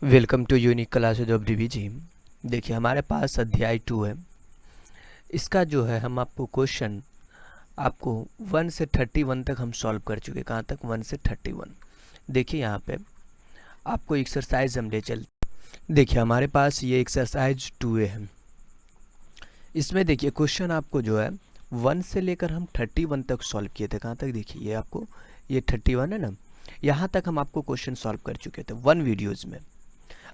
Welcome to unique classes of DVG. देखिए हमारे पास अध्याय 2 है। इसका जो है हम आपको क्वेश्चन आपको 1 से 31 तक हम सॉल्व कर चुके। कहाँ तक? 1 से 31। देखिए यहाँ पे आपको एक्सरसाइज हम ले चलते। देखिए हमारे पास ये एक्सरसाइज 2A है। इसमें देखिए क्वेश्चन आपको जो है 1 से लेकर हम 31 तक सॉल्व किए थे। कहाँ तक? देखिए ये आपको ये 31 है ना, यहाँ तक हम आपको क्वेश्चन सॉल्व कर चुके थे 1 वीडियोज़ में।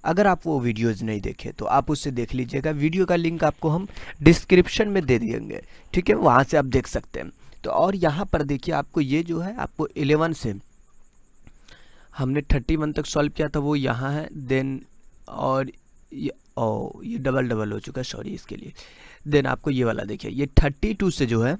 अगर आप वो वीडियोज़ नहीं देखे तो आप उससे देख लीजिएगा। वीडियो का लिंक आपको हम डिस्क्रिप्शन में दे देंगे, ठीक है, वहाँ से आप देख सकते हैं। तो और यहाँ पर देखिए आपको ये जो है आपको 11 से हमने 31 तक सॉल्व किया था वो यहाँ है। देन और ये डबल डबल हो चुका है, सॉरी इसके लिए। देन आपको ये वाला देखिए, ये 32 से जो है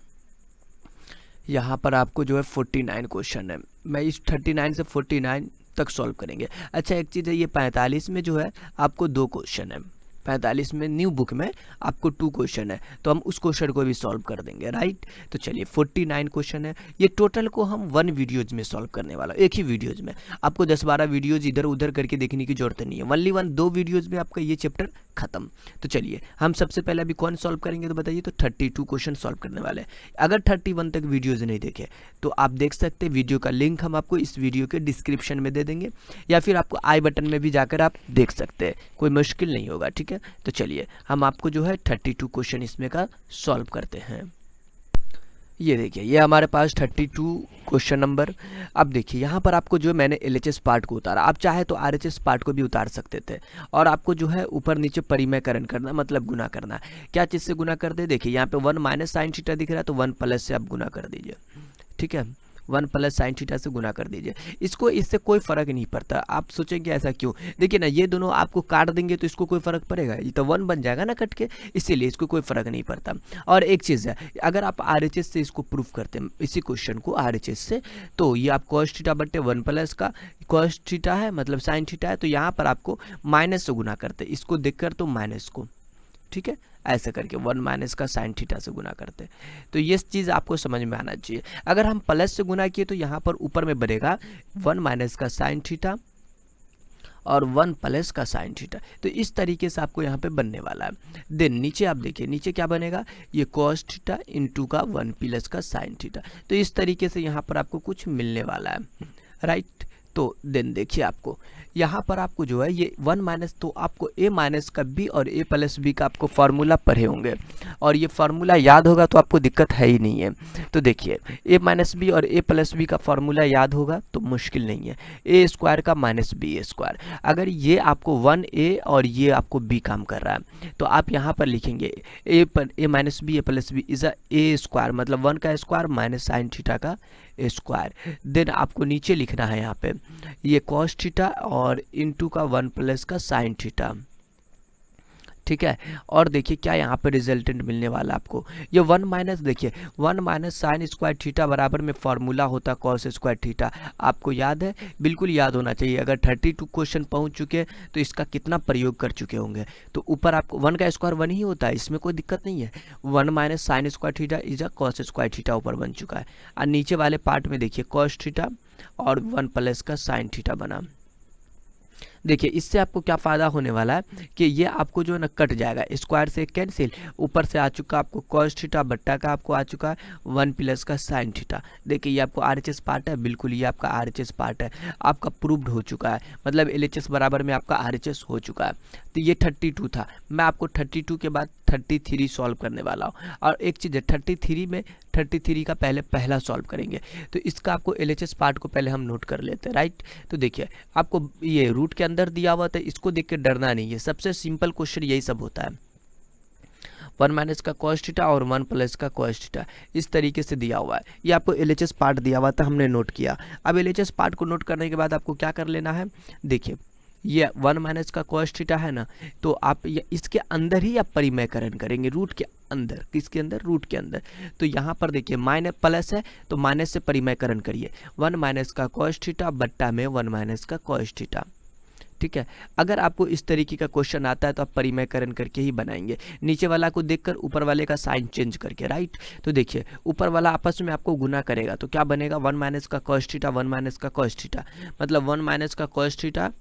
यहाँ पर आपको जो है 49 क्वेश्चन है। मैं इस 39 से 49 तक सॉल्व करेंगे। अच्छा एक चीज़ है, ये 45 में जो है आपको 2 क्वेश्चन है। 45 में न्यू बुक में आपको 2 क्वेश्चन है, तो हम उस क्वेश्चन को भी सॉल्व कर देंगे, राइट। तो चलिए 49 क्वेश्चन है। ये टोटल को हम 1 वीडियोज में सॉल्व करने वाला, एक ही वीडियोज में। आपको 10-12 वीडियोज इधर उधर करके देखने की जरूरत नहीं है। ओनली 2 वीडियोज में आपका ये चैप्टर खत्म। तो चलिए हम सबसे पहले अभी कौन सॉल्व करेंगे तो बताइए। तो 32 क्वेश्चन सॉल्व करने वाले हैं। अगर 31 तक वीडियोज नहीं देखे तो आप देख सकते हैं। वीडियो का लिंक हम आपको इस वीडियो के डिस्क्रिप्शन में दे देंगे, या फिर आपको आई बटन में भी जाकर आप देख सकते हैं। कोई मुश्किल नहीं होगा, ठीक है। तो चलिए हम आपको जो है 32 क्वेश्चन इसमें का सॉल्व करते हैं। ये देखिए ये हमारे पास 32 क्वेश्चन नंबर। अब देखिए यहाँ पर आपको जो मैंने LHS पार्ट को उतारा, आप चाहे तो RHS पार्ट को भी उतार सकते थे। और आपको जो है ऊपर नीचे परिमेयकरण करना, मतलब गुना करना। क्या चीज़ से गुना कर दे? देखिए यहाँ पे 1 माइनस साइन थीटा दिख रहा है, तो 1 प्लस से आप गुना कर दीजिए, ठीक है। 1 प्लस साइन थीटा से गुना कर दीजिए। इसको इससे कोई फर्क नहीं पड़ता। आप सोचेंगे ऐसा क्यों? देखिए ना, ये दोनों आपको काट देंगे तो इसको कोई फर्क पड़ेगा? ये तो 1 बन जाएगा ना कट के, इसीलिए इसको कोई फर्क नहीं पड़ता। और एक चीज़ है, अगर आप RHS से इसको प्रूफ करते हैं, इसी क्वेश्चन को RHS से, तो ये आप cos थीटा बट्टे 1 प्लस का cos थीटा है, मतलब साइन थीटा है, तो यहाँ पर आपको माइनस से गुना करते, इसको देखकर तो माइनस को, ठीक है, ऐसे करके 1 माइनस का साइन थीटा से गुना करते हैं। तो ये चीज़ आपको समझ में आना चाहिए। अगर हम प्लस से गुना किए तो यहाँ पर ऊपर में बनेगा 1 माइनस का साइन थीटा और 1 प्लस का साइन थीटा। तो इस तरीके से आपको यहाँ पे बनने वाला है। देन नीचे आप देखिए, नीचे क्या बनेगा? ये cos थीटा इंटू का 1 प्लस का साइन थीटा। तो इस तरीके से यहाँ पर आपको कुछ मिलने वाला है, राइट। तो देन देखिए आपको यहाँ पर आपको जो है ये 1 माइनस, तो आपको a माइनस का b और a प्लस b का आपको फार्मूला पढ़े होंगे, और ये फार्मूला याद होगा तो आपको दिक्कत है ही नहीं है। तो देखिए a माइनस बी और a प्लस बी का फार्मूला याद होगा तो मुश्किल नहीं है। a स्क्वायर का माइनस बी स्क्वायर। अगर ये आपको 1a और ये आपको b काम कर रहा है तो आप यहाँ पर लिखेंगे a minus B a plus B is a square, मतलब 1 का स्क्वायर माइनस साइन थीटा का स्क्वायर। देन आपको नीचे लिखना है यहाँ पे ये cos थीटा और इंटू का 1 प्लस का साइन थीटा, ठीक है। और देखिए क्या यहाँ पे रिजल्टेंट मिलने वाला आपको, ये 1 माइनस, देखिए 1 माइनस साइन स्क्वायर थीटा बराबर में फॉर्मूला होता कॉस स्क्वायर थीटा। आपको याद है? बिल्कुल याद होना चाहिए। अगर 32 क्वेश्चन पहुँच चुके तो इसका कितना प्रयोग कर चुके होंगे। तो ऊपर आपको 1 का स्क्वायर 1 ही होता है, इसमें कोई दिक्कत नहीं है। 1 minus sign square theta is a cos square theta ऊपर बन चुका है। और नीचे वाले पार्ट में देखिए कॉस थीटा और 1 प्लस का साइन थीटा बना। देखिए इससे आपको क्या फ़ायदा होने वाला है कि ये आपको जो है ना कट जाएगा, स्क्वायर से कैंसिल, ऊपर से आ चुका आपको cos थीटा बट्टा का आपको आ चुका है 1 प्लस का साइन थीटा। देखिए ये आपको RHS पार्ट है, बिल्कुल ये आपका RHS पार्ट है, आपका प्रूव्ड हो चुका है, मतलब LHS बराबर में आपका RHS हो चुका है। तो ये 32 था। मैं आपको 32 के बाद 33 सॉल्व करने वाला हूँ। और एक चीज़ है, 33 का पहला सॉल्व करेंगे, तो इसका आपको LHS पार्ट को पहले हम नोट कर लेते हैं, राइट। तो देखिए आपको ये रूट के अंदर दिया हुआ था, इसको देख के डरना नहीं है। सबसे सिंपल क्वेश्चन यही सब होता है। 1 माइनस का cos थीटा और 1 प्लस का cos थीटा इस तरीके से दिया हुआ है। ये आपको LHS पार्ट दिया हुआ था, हमने नोट किया। अब LHS पार्ट को नोट करने के बाद आपको क्या कर लेना है? देखिए ये 1 माइनस का cos थीटा है ना, तो आप इसके अंदर ही आप परिमेयकरण करेंगे, रूट के अंदर। किसके अंदर? रूट के अंदर। तो यहाँ पर देखिए माइनस प्लस है तो माइनस से परिमेयकरण करिए। 1 माइनस का cos थीटा बट्टा में 1 माइनस का cos थीटा, ठीक है। अगर आपको इस तरीके का क्वेश्चन आता है तो आप परिमेयकरण करके ही बनाएंगे, नीचे वाला को देखकर ऊपर वाले का साइन चेंज करके, राइट। तो देखिए ऊपर वाला आपस में आपको गुना करेगा तो क्या बनेगा? 1 माइनस का cos थीटा 1 माइनस का cos थीटा, मतलब 1 माइनस का cos थीटा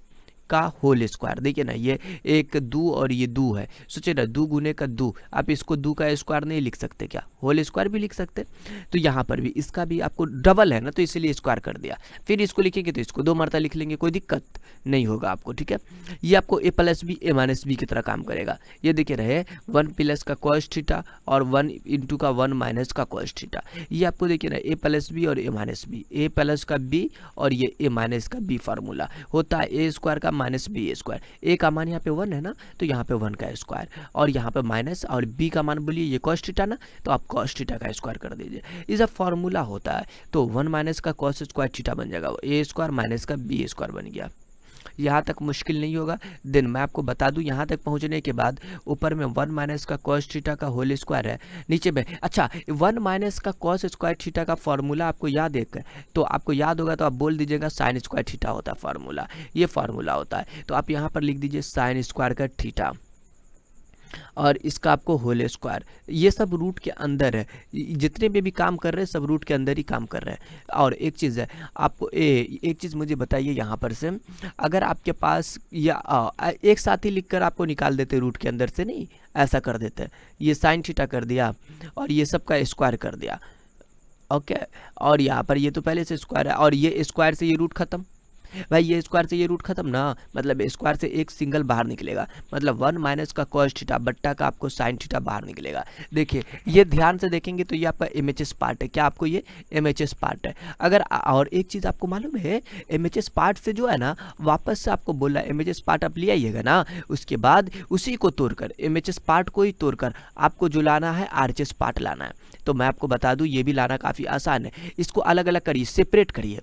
का होल स्क्वायर। देखिए ना, ये एक दो और ये दो है, सोचिए ना, दो गुने का दो, आप इसको दो का स्क्वायर नहीं लिख सकते क्या, होल स्क्वायर भी लिख सकते। तो यहाँ पर भी इसका भी आपको डबल है ना, तो इसीलिए स्क्वायर कर दिया। फिर इसको लिखेंगे तो इसको दो मरता लिख लेंगे, कोई दिक्कत नहीं होगा आपको, ठीक है। ये आपको ए प्लस बी ए माइनस बी की तरह काम करेगा। ये देखिए रहे 1 प्लस का कॉस थीटा और 1 इंटू का 1 माइनस का कॉस थीटा। ये आपको देखिए ना ए प्लस बी और ए माइनस बी, ए प्लस का बी और ये ए माइनस का बी फार्मूला होता है ए स्क्वायर का माइनस बी स्क्वायर। ए का मान यहाँ पे 1 है ना, तो यहाँ पे 1 का स्क्वायर, और यहाँ पे माइनस, और बी का मान बोलिए ये कॉस थीटा ना, तो आप कॉस थीटा का स्क्वायर कर दीजिए। ये जब फार्मूला होता है तो 1 माइनस का कॉस स्क्वायर थीटा बन जाएगा, ए स्क्वायर माइनस का बी स्क्वायर बन गया। यहाँ तक मुश्किल नहीं होगा। देन मैं आपको बता दूं, यहाँ तक पहुँचने के बाद ऊपर में 1 माइनस का कॉस थीटा का होल स्क्वायर है, नीचे में अच्छा 1 माइनस का कॉस स्क्वायर थीटा का फॉर्मूला आपको याद है, तो आपको याद होगा तो आप बोल दीजिएगा साइन स्क्वायर थीटा होता है फार्मूला, ये फार्मूला होता है। तो आप यहाँ पर लिख दीजिए साइन स्क्वायर का थीटा, और इसका आपको होल स्क्वायर। ये सब रूट के अंदर है, जितने भी काम कर रहे हैं सब रूट के अंदर ही काम कर रहे हैं। और एक चीज़ है आपको, एक चीज़ मुझे बताइए यहाँ पर से, अगर आपके पास या एक साथ ही लिखकर आपको निकाल देते रूट के अंदर से, नहीं ऐसा कर देते, ये साइन थीटा कर दिया और ये सब का स्क्वायर कर दिया, ओके। और यहाँ पर ये तो पहले से स्क्वायर है, और ये स्क्वायर से ये रूट खत्म, भाई ये स्क्वायर से ये रूट खत्म ना, मतलब स्क्वायर से एक सिंगल बाहर निकलेगा, मतलब 1 माइनस का कॉस थीटा बट्टा का आपको साइन थीटा बाहर निकलेगा। देखिए ये ध्यान से देखेंगे तो ये आपका एमएचएस पार्ट है, क्या आपको ये एमएचएस पार्ट है। अगर और एक चीज़ आपको मालूम है, एमएचएस पार्ट से जो है ना, वापस से आपको बोला एमएचएस पार्ट आप ले आइएगा ना, उसके बाद उसी को तोड़कर, एमएचएस पार्ट को ही तोड़कर आपको जो लाना है आरएचएस पार्ट लाना है। तो मैं आपको बता दूं ये भी लाना काफ़ी आसान है, इसको अलग अलग करिए, सेपरेट करिए,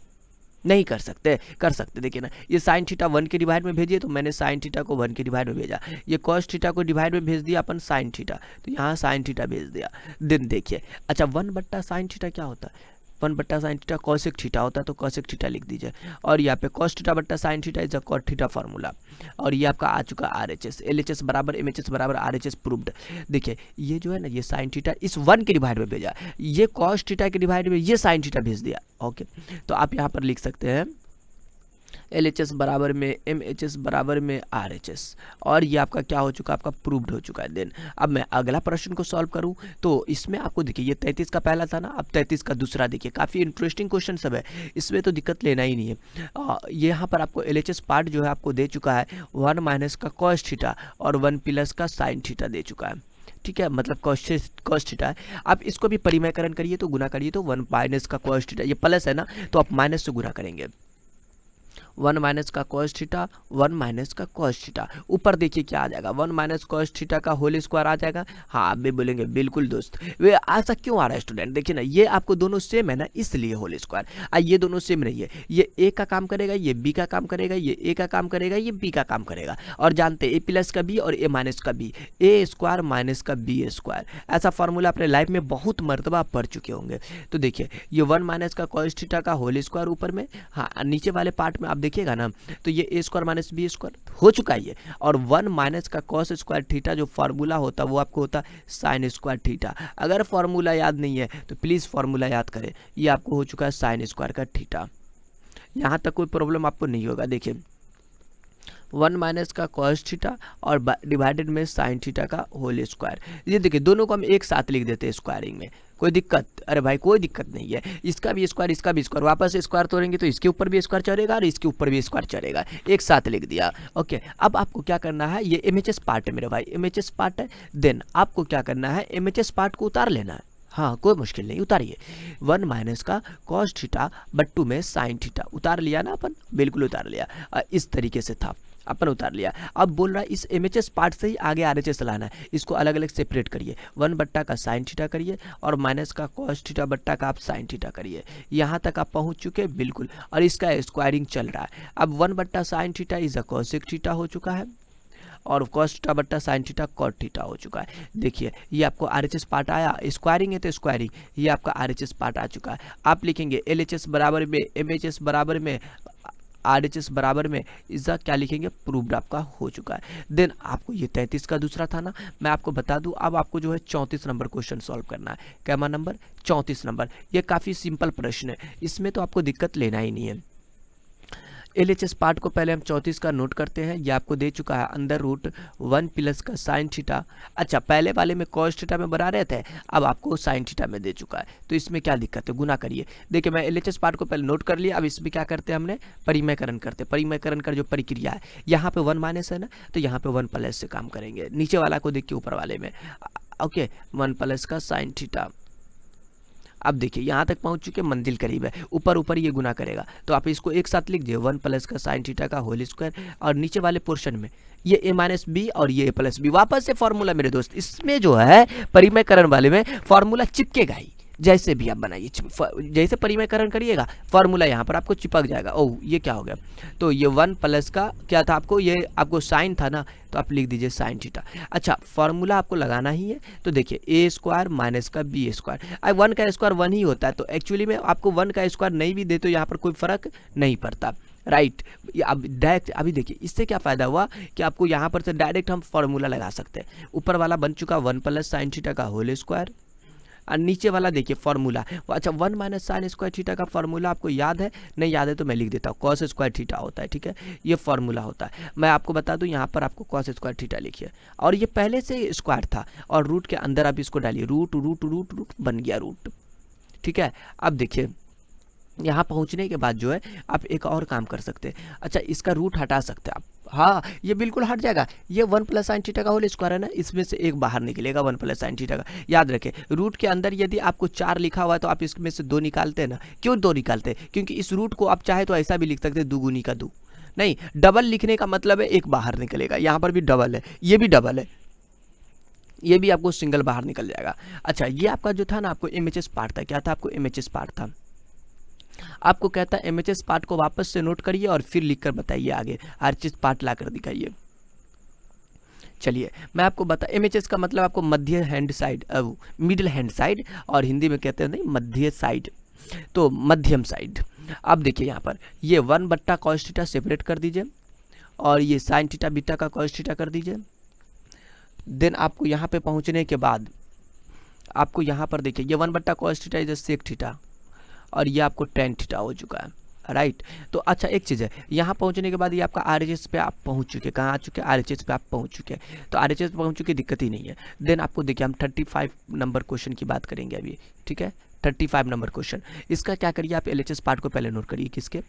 नहीं कर सकते, कर सकते। देखिए ना, ये साइन थीटा 1 के डिवाइड में भेजिए, तो मैंने साइन थीटा को 1 के डिवाइड में भेजा, ये कॉस थीटा को डिवाइड में भेज दिया अपन साइन थीटा, तो यहाँ साइन थीटा भेज दिया। दिन देखिए, अच्छा 1 बट्टा साइन थीटा क्या होता है, 1 बट्टा साइन थीटा कॉसेक थीटा होता है, तो कॉसेक थीटा लिख दीजिए। और यहाँ पे कॉस थीटा बट्टा sine theta is a cot theta formula, और ये आपका आ चुका आरएचएस, एलएचएस बराबर एमएचएस बराबर आरएचएस प्रूव्ड। देखिए ये जो है ना, ये साइन थीटा इस 1 के डिवाइड में भेजा, ये कॉस थीटा के डिवाइड में ये साइन थीटा भेज दिया, ओके। तो आप यहाँ पर लिख सकते हैं LHS बराबर में MHS बराबर में RHS, और ये आपका क्या हो चुका है, आपका प्रूव्ड हो चुका है। देन अब मैं अगला प्रश्न को सॉल्व करूं, तो इसमें आपको देखिए ये 33 का पहला था ना, अब 33 का दूसरा देखिए, काफ़ी इंटरेस्टिंग क्वेश्चन सब है, इसमें तो दिक्कत लेना ही नहीं है। यहाँ पर आपको LHS पार्ट जो है आपको दे चुका है 1 माइनस का कॉस थीटा और 1 प्लस का साइन थीटा दे चुका है, ठीक है, मतलब कॉस थीटा है। आप इसको भी परिमयकरण करिए तो गुना करिए, तो 1 माइनस का कॉस थीटा, ये प्लस है ना, तो आप माइनस से गुना करेंगे, 1 माइनस का कॉस थीटा 1 माइनस का कॉस थीटा, ऊपर देखिए क्या आ जाएगा, 1 माइनस कॉस थीटा का होल स्क्वायर आ जाएगा। हाँ आप भी बोलेंगे बिल्कुल दोस्त, वे ऐसा क्यों आ रहा है स्टूडेंट, देखिए ना ये आपको दोनों सेम है ना, इसलिए होल स्क्वायर। ये दोनों सेम नहीं है, ये ए का काम करेगा, ये बी का काम करेगा, ये ए का काम करेगा, ये बी का काम करेगा, और जानते ए प्लस का बी और ए माइनस का बी, ए स्क्वायर माइनस का बी स्क्वायर, ऐसा फॉर्मूला अपने लाइफ में बहुत मरतबा पढ़ चुके होंगे। तो देखिए ये 1 माइनस का कॉस थीटा का होल स्क्वायर ऊपर में, हाँ नीचे वाले पार्ट में आप देखिएगा ना, तो ये ए स्क्वायर माइनस बी स्क्वायर हो चुका है ये, और 1 माइनस का कॉस स्क्वायर थीटा जो फार्मूला होता है वो आपको होता है साइन स्क्वायर थीटा। अगर फार्मूला याद नहीं है तो प्लीज़ फार्मूला याद करें, ये आपको हो चुका है साइन स्क्वायर का थीटा। यहाँ तक कोई प्रॉब्लम आपको नहीं होगा। देखिए 1 माइनस का कॉस थीटा और डिवाइडेड में साइन थीटा का होल स्क्वायर, ये देखिए दोनों को हम एक साथ लिख देते हैं स्क्वायरिंग में, कोई दिक्कत, अरे भाई कोई दिक्कत नहीं है, इसका भी स्क्वायर इसका भी स्क्वायर, वापस स्क्वायर तोड़ेंगे तो इसके ऊपर भी स्क्वायर चढ़ेगा और इसके ऊपर भी स्क्वायर चढ़ेगा, एक साथ लिख दिया, ओके। अब आपको क्या करना है, ये एमएचएस पार्ट है मेरे भाई, एमएचएस पार्ट है, देन आपको क्या करना है, एमएचएस पार्ट को उतार लेना है, हाँ कोई मुश्किल नहीं, उतारिए। 1 माइनस का कॉस थीटा बट्टू में साइन थीटा, उतार लिया ना अपन, बिल्कुल उतार लिया, इस तरीके से था अपन उतार लिया। अब बोल रहा है इस एमएचएस पार्ट से ही आगे आरएचएस लाना है, इसको अलग अलग सेपरेट करिए, 1 बट्टा का साइन थीटा करिए और माइनस का कॉस थीटा बट्टा का आप साइन थीटा करिए। यहाँ तक आप पहुँच चुके बिल्कुल, और इसका स्क्वायरिंग चल रहा है। अब 1 बट्टा sine theta is a cosec theta हो चुका है, और कॉस थीटा बट्टा साइन थीटा कॉट थीटा हो चुका है। देखिए ये आपको आरएचएस पार्ट आया, स्क्वायरिंग है तो स्क्वायरिंग, ये आपका आरएचएस पार्ट आ चुका है। आप लिखेंगे एलएचएस बराबर में एमएचएस बराबर में आरएचएस बराबर में, इसका क्या लिखेंगे, प्रूव्ड आपका हो चुका है। देन आपको ये 33 का दूसरा था ना, मैं आपको बता दूं, अब आपको जो है 34 नंबर क्वेश्चन सॉल्व करना है। कैमा नंबर 34 नंबर, ये काफ़ी सिंपल प्रश्न है, इसमें तो आपको दिक्कत लेना ही नहीं है। LHS पार्ट को पहले हम 34 का नोट करते हैं। ये आपको दे चुका है अंडर रूट 1 प्लस का साइन थीटा। अच्छा, पहले वाले में कॉस थीटा में बना रहे थे, अब आपको साइन थीटा में दे चुका है, तो इसमें क्या दिक्कत है, गुना करिए। देखिए मैं LHS पार्ट को पहले नोट कर लिया, अब इसमें क्या करते हैं, हमने परिमयकरण करते हैं। परिमयकरण का जो प्रक्रिया है, यहाँ पे 1 माइनस है ना, तो यहाँ पे 1 प्लस से काम करेंगे। नीचे वाला को देखिए ऊपर वाले में, ओके 1 प्लस का साइन थीटा। अब देखिए यहाँ तक पहुँच चुके, मंजिल करीब है, ऊपर ऊपर ये गुना करेगा, तो आप इसको एक साथ लिख दिए 1 प्लस का साइन थीटा का होल स्क्वायर। और नीचे वाले पोर्शन में ये a माइनस बी और ये a प्लस बी। वापस से फॉर्मूला मेरे दोस्त, इसमें जो है परिमयकरण वाले में फॉर्मूला चिपकेगा ही, जैसे भी आप बनाइए, जैसे परिमयकरण करिएगा फॉर्मूला यहाँ पर आपको चिपक जाएगा। ओह ये क्या हो गया, तो ये 1 प्लस का क्या था, आपको ये आपको साइन था ना, तो आप लिख दीजिए साइन थीटा। अच्छा, फॉर्मूला आपको लगाना ही है, तो देखिए ए स्क्वायर माइनस का बी स्क्वायर। अब 1 का स्क्वायर 1 ही होता है, तो एक्चुअली में आपको 1 का स्क्वायर नहीं भी दे तो यहाँ पर कोई फर्क नहीं पड़ता, राइट। अब डायरेक्ट अभी देखिए इससे क्या फ़ायदा हुआ कि आपको यहाँ पर से डायरेक्ट हम फॉर्मूला लगा सकते हैं। ऊपर वाला बन चुका 1 प्लस साइन थीटा का होल स्क्वायर, और नीचे वाला देखिए फॉर्मूला। अच्छा, 1 माइनस साइन स्क्वायर थीटा का फॉर्मूला आपको याद है, नहीं याद है तो मैं लिख देता हूँ, कॉस स्क्वायर थीटा होता है, ठीक है, ये फॉर्मूला होता है। मैं आपको बता दूँ, यहाँ पर आपको कॉस स्क्वायर थीटा लिखिए, और ये पहले से स्क्वायर था, और रूट के अंदर आप इसको डालिए, रूट रूट रूट रूट बन गया रूट, ठीक है। अब देखिए यहाँ पहुँचने के बाद जो है आप एक और काम कर सकते हैं। अच्छा, इसका रूट हटा सकते हैं आप, हाँ ये बिल्कुल हट जाएगा। ये 1 प्लस साइन थीटा का होल स्क्वायर है ना, इसमें से एक बाहर निकलेगा 1 प्लस साइन थीटा का। याद रखें, रूट के अंदर यदि आपको 4 लिखा हुआ है तो आप इसमें से 2 निकालते हैं ना। क्यों 2 निकालते हैं, क्योंकि इस रूट को आप चाहे तो ऐसा भी लिख सकते हैं, दुगुनी का 2, नहीं डबल लिखने का मतलब है एक बाहर निकलेगा। यहाँ पर भी डबल है, ये भी डबल है, ये भी आपको सिंगल बाहर निकल जाएगा। अच्छा, ये आपका जो था ना, आपको MHS पार्ट था, क्या था आपको MHS पार्ट था। आपको कहता है MHS पार्ट को वापस से नोट करिए और फिर लिखकर बताइए आगे, हर चीज़ पार्ट लाकर दिखाइए। चलिए मैं आपको बता, MHS का मतलब आपको मध्य hand side, middle hand side, और हिंदी में कहते हैं नहीं मध्य साइड, तो मध्यम साइड। अब देखिए यहाँ पर ये 1 बट्टा कॉस थीटा सेपरेट कर दीजिए, और ये साइन थीटा बीटा का कॉस थीटा कर दीजिए। देन आपको यहाँ पे पहुँचने के बाद आपको यहाँ पर देखिए ये 1 बट्टा cos theta is sec theta, और ये आपको टेन थीटा हो चुका है, राइट। तो अच्छा एक चीज़ है, यहाँ पहुँचने के बाद ये आपका RHS पे आप पहुँच चुके, कहाँ आ चुके, RHS पे आप पहुँच चुके, तो RHS पे पहुँच चुके, दिक्कत ही नहीं है। देन आपको देखिए हम 35 नंबर क्वेश्चन की बात करेंगे अभी, ठीक है। 35 नंबर क्वेश्चन, इसका क्या करिए आप LHS पार्ट को पहले नोट करिए, किसके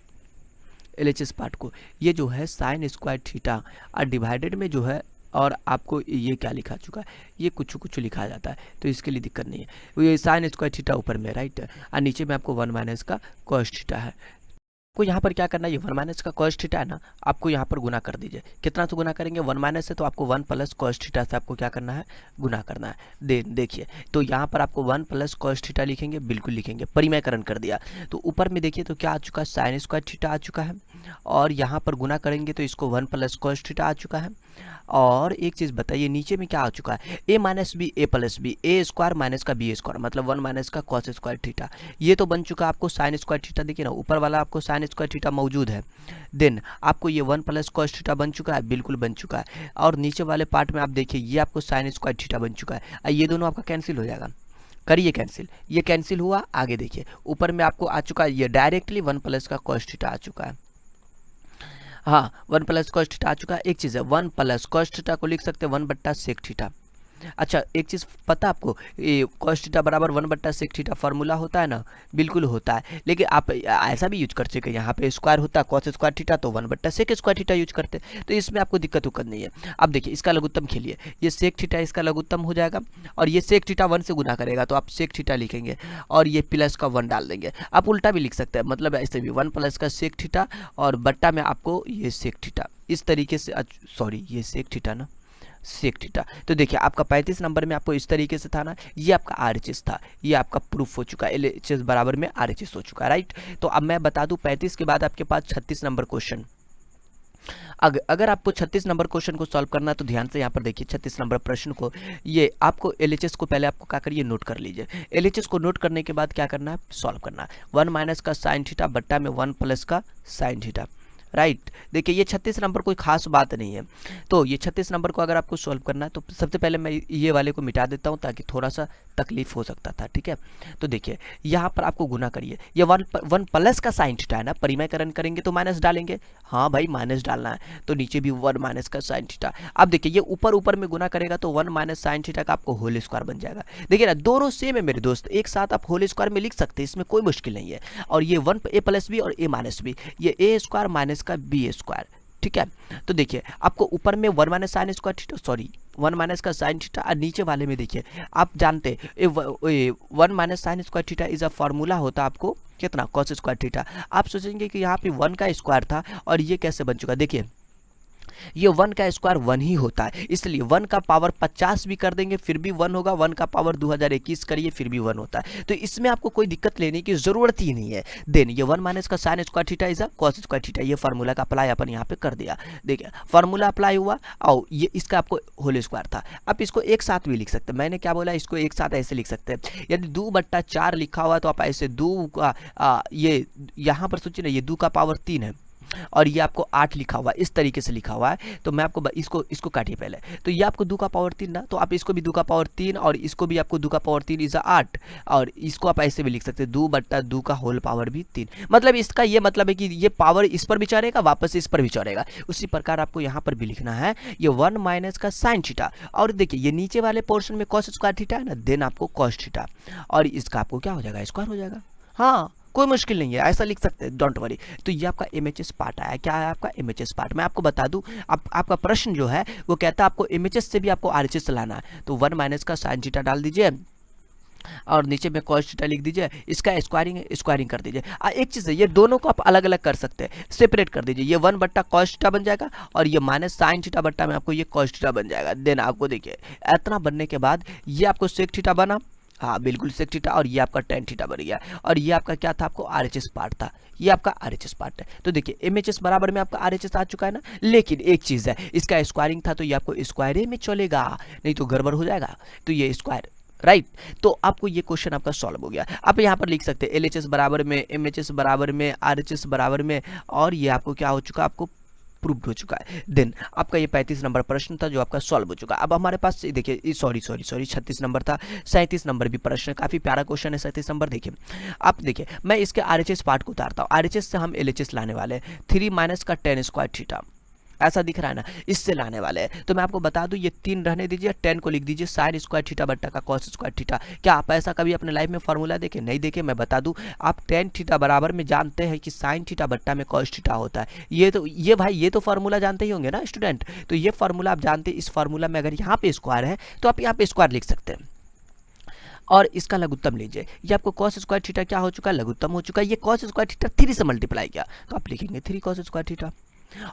LHS पार्ट को। ये जो है साइन स्क्वायर थीटा और डिवाइडेड में जो है, और आपको ये क्या लिखा चुका है, ये कुछ कुछ लिखा जाता है, तो इसके लिए दिक्कत नहीं है। ये साइन स्क्वायर थीटा ऊपर में, राइट, और नीचे में आपको 1 माइनस का कॉस थीटा है। आपको यहाँ पर क्या करना है, ये 1 माइनस का कॉस थीटा है ना, आपको यहाँ पर गुना कर दीजिए। कितना से गुना करेंगे, 1 माइनस से, तो आपको 1 प्लस कॉस थीटा से आपको क्या करना है, गुना करना है। देखिए तो यहाँ पर आपको 1 प्लस कॉस थीटा लिखेंगे, बिल्कुल लिखेंगे, परिमयकरण कर दिया। तो ऊपर में देखिए तो क्या आ चुका है, साइन स्क्वायर थीटा आ चुका है, और यहाँ पर गुना करेंगे तो इसको 1 प्लस कॉस थीटा आ चुका है। और एक चीज़ बताइए, नीचे में क्या आ चुका है, a minus B A plus B, A square minus का बी स्क्वायर, मतलब 1 माइनस का कॉस स्क्वायर थीटा। ये तो बन चुका आपको साइन स्क्वायर थीटा, देखिए ना ऊपर वाला आपको साइन स्क्वायर थीटा मौजूद है। देन आपको ये 1 प्लस कॉस थीटा बन चुका है, बिल्कुल बन चुका है। और नीचे वाले पार्ट में आप देखिए ये आपको साइन स्क्वायर थीटा बन चुका है, ये दोनों आपका कैंसिल हो जाएगा, करिए कैंसिल, ये कैंसिल हुआ। आगे देखिए ऊपर में आपको आ चुका है, ये डायरेक्टली 1 प्लस का कॉस थीटा आ चुका है, हाँ 1 प्लस कॉस थीटा आ चुका है। एक चीज़ है, 1 प्लस कॉस थीटा को लिख सकते हैं 1 बट्टा सेक थीटा। अच्छा एक चीज़ पता आपको, ये कॉस थीटा बराबर 1 बट्टा सेक थीटा फार्मूला होता है ना, बिल्कुल होता है, लेकिन आप ऐसा भी यूज कर सके, यहाँ पे स्क्वायर होता है कॉस स्क्वायर थीटा, तो 1 बट्टा सेक स्क्वायर थीटा यूज करते, तो इसमें आपको दिक्कत उक्कत नहीं है। अब देखिए इसका लघुत्तम खेलिए, ये सेक थीटा इसका लघुत्तम हो जाएगा, और ये सेक थीटा 1 से गुना करेगा, तो आप सेक थीटा लिखेंगे, और ये प्लस का 1 डाल देंगे। आप उल्टा भी लिख सकते हैं, मतलब ऐसे भी 1 प्लस का सेक थीटा, और बट्टा में आपको ये सेक थीटा, इस तरीके से, सॉरी ये सेक थीटा ना, सेक थीटा। तो देखिए आपका 35 नंबर में आपको इस तरीके से था ना, ये आपका RHS था, ये आपका प्रूफ हो चुका है, LHS बराबर में RHS हो चुका है, राइट। तो अब मैं बता दूं 35 के बाद आपके पास 36 नंबर क्वेश्चन। अगर आपको 36 नंबर क्वेश्चन को सॉल्व करना है तो ध्यान से यहाँ पर देखिए 36 नंबर प्रश्न को, ये आपको LHS को पहले आपको क्या करिए, नोट कर लीजिए। LHS को नोट करने के बाद क्या करना है, सॉल्व करना है। 1 माइनस का साइन थीटा बट्टा में 1 प्लस का साइन थीटा, राइट। देखिए ये 36 नंबर कोई खास बात नहीं है, तो ये 36 नंबर को अगर आपको सॉल्व करना है तो सबसे पहले मैं ये वाले को मिटा देता हूँ ताकि थोड़ा सा तकलीफ हो सकता था। ठीक है, तो देखिए यहाँ पर आपको गुना करिए, ये वन प्लस का साइन थीटा है ना, परिमयकरण करेंगे तो माइनस डालेंगे, हाँ भाई माइनस डालना है, तो नीचे भी वन माइनस का साइन थीटा। अब देखिए ये ऊपर ऊपर में गुना करेगा तो वन माइनस साइन थीटा का आपको होल स्क्वायर बन जाएगा। देखिए ना दोनों सेम है मेरे दोस्त, एक साथ आप होल स्क्वायर में लिख सकते हैं, इसमें कोई मुश्किल नहीं है। और ये वन ए प्लस बी और ए माइनस बी, ये ए स्क्वायर माइनस का बी स्क्वायर। ठीक है, तो देखिए आपको ऊपर में one minus sign square theta, sorry one minus का साइन थीटा, और नीचे वाले में देखिए आप जानते one minus sign square theta is a formula होता है आपको कितना, कॉस स्क्वायर थीटा। आप सोचेंगे कि यहाँ पे वन का स्क्वायर था और ये कैसे बन चुका, देखिए ये वन का स्क्वायर वन ही होता है, इसलिए वन का पावर 50 भी कर देंगे फिर भी वन होगा, वन का पावर 2021 करिए फिर भी वन होता है, तो इसमें आपको कोई दिक्कत लेने की जरूरत ही नहीं है। देन ये वन माइनस का sine square theta is a cos square theta, ये फार्मूला का अप्लाई अपन यहाँ पे कर दिया। देखिए फार्मूला अप्लाई हुआ और ये इसका आपको होल स्क्वायर था। आप इसको एक साथ भी लिख सकते हैं, मैंने क्या बोला, इसको एक साथ ऐसे लिख सकते हैं। यदि 2/4 लिखा हुआ तो आप ऐसे 2 का ये यहाँ पर सोचिए ना, ये 2 का पावर 3 है और ये आपको 8 लिखा हुआ है, इस तरीके से लिखा हुआ है। तो मैं आपको इसको काटिए पहले, तो ये आपको 2 का पावर 3 ना, तो आप इसको भी 2 का पावर 3 और इसको भी आपको 2 का पावर 3 इज 8, और इसको आप ऐसे भी लिख सकते हैं 2/2 का होल पावर भी 3। मतलब इसका ये मतलब है कि ये पावर इस पर भी चढ़ेगा वापस इस पर भी चढ़ेगा, उसी प्रकार आपको यहाँ पर भी लिखना है ये वन माइनस का साइन थीटा। और देखिए ये नीचे वाले पोर्शन में कॉस स्क्वायर थीटा है ना, देन आपको कॉस थीटा, और इसका आपको क्या हो जाएगा, स्क्वायर हो जाएगा। हाँ कोई मुश्किल नहीं है, ऐसा लिख सकते हैं, डोंट वरी। तो ये आपका एमएचएस पार्ट आया, क्या है आपका एमएचएस पार्ट। मैं आपको बता दूं आपका प्रश्न जो है वो कहता है आपको एमएचएस से भी आपको आरएचएस लाना है, तो वन माइनस का साइन थीटा डाल दीजिए और नीचे में कॉस थीटा लिख दीजिए, इसका स्क्वायरिंग कर दीजिए। एक चीज़ है, ये दोनों को आप अलग अलग कर सकते हैं, सेपरेट कर दीजिए, ये 1/cos थीटा बन जाएगा और ये माइनस साइन थीटा बट्टा में आपको ये कॉस थीटा बन जाएगा। देन आपको देखिए इतना बनने के बाद ये आपको सेक थीटा बना, हाँ बिल्कुल सेक थीटा, और ये आपका टेन थीटा बन गया, और ये आपका क्या था, आपको आरएचएस पार्ट था, ये आपका आरएचएस पार्ट है। तो देखिए एमएचएस बराबर में आपका आरएचएस आ चुका है ना, लेकिन एक चीज़ है, इसका स्क्वायरिंग था तो ये आपको स्क्वायरे में चलेगा, नहीं तो गड़बड़ हो जाएगा, तो ये स्क्वायर राइट। तो आपको ये क्वेश्चन आपका सॉल्व हो गया। आप यहाँ पर लिख सकते हैं एलएचएस बराबर में एमएचएस बराबर में आरएचएस बराबर में, और ये आपको क्या हो चुका, आपको प्रूव्ड हो चुका है। देन आपका ये 35 नंबर प्रश्न था जो आपका सॉल्व हो चुका। अब हमारे पास देखिए सॉरी 36 नंबर था, 37 नंबर भी प्रश्न, काफी प्यारा क्वेश्चन है 37 नंबर। देखिए आप देखिए मैं इसके आरएचएस पार्ट को उतारता हूँ, आरएचएस से हम एलएचएस लाने वाले हैं, 3 माइनस का टेन स्क्वायर थीटा, ऐसा दिख रहा है ना, इससे लाने वाले हैं। तो मैं आपको बता दूं ये 3 रहने दीजिए, 10 को लिख दीजिए साइन स्क्वायर थीटा बट्टा का कॉस स्क्वायर थीटा। क्या आप ऐसा कभी अपने लाइफ में फार्मूला देखे, नहीं देखे, मैं बता दूं आप टेन थीटा बराबर में जानते हैं कि साइन थीटा बट्टा में कॉस थीटा होता है। ये भाई ये तो फार्मूला जानते ही होंगे ना स्टूडेंट, तो ये फार्मूला आप जानते हैं। इस फार्मूला में अगर यहाँ पे स्क्वायर है तो आप यहाँ पे स्क्वायर लिख सकते हैं, और इसका लघुत्तम लीजिए, ये आपको कॉस स्क्वायर थीटा क्या हो चुका है, लघुत्तम हो चुका है। ये कॉस स्क्वायर थीटा 3 से मल्टीप्लाई किया तो आप लिखेंगे 3 कॉस स्क्वायर थीटा,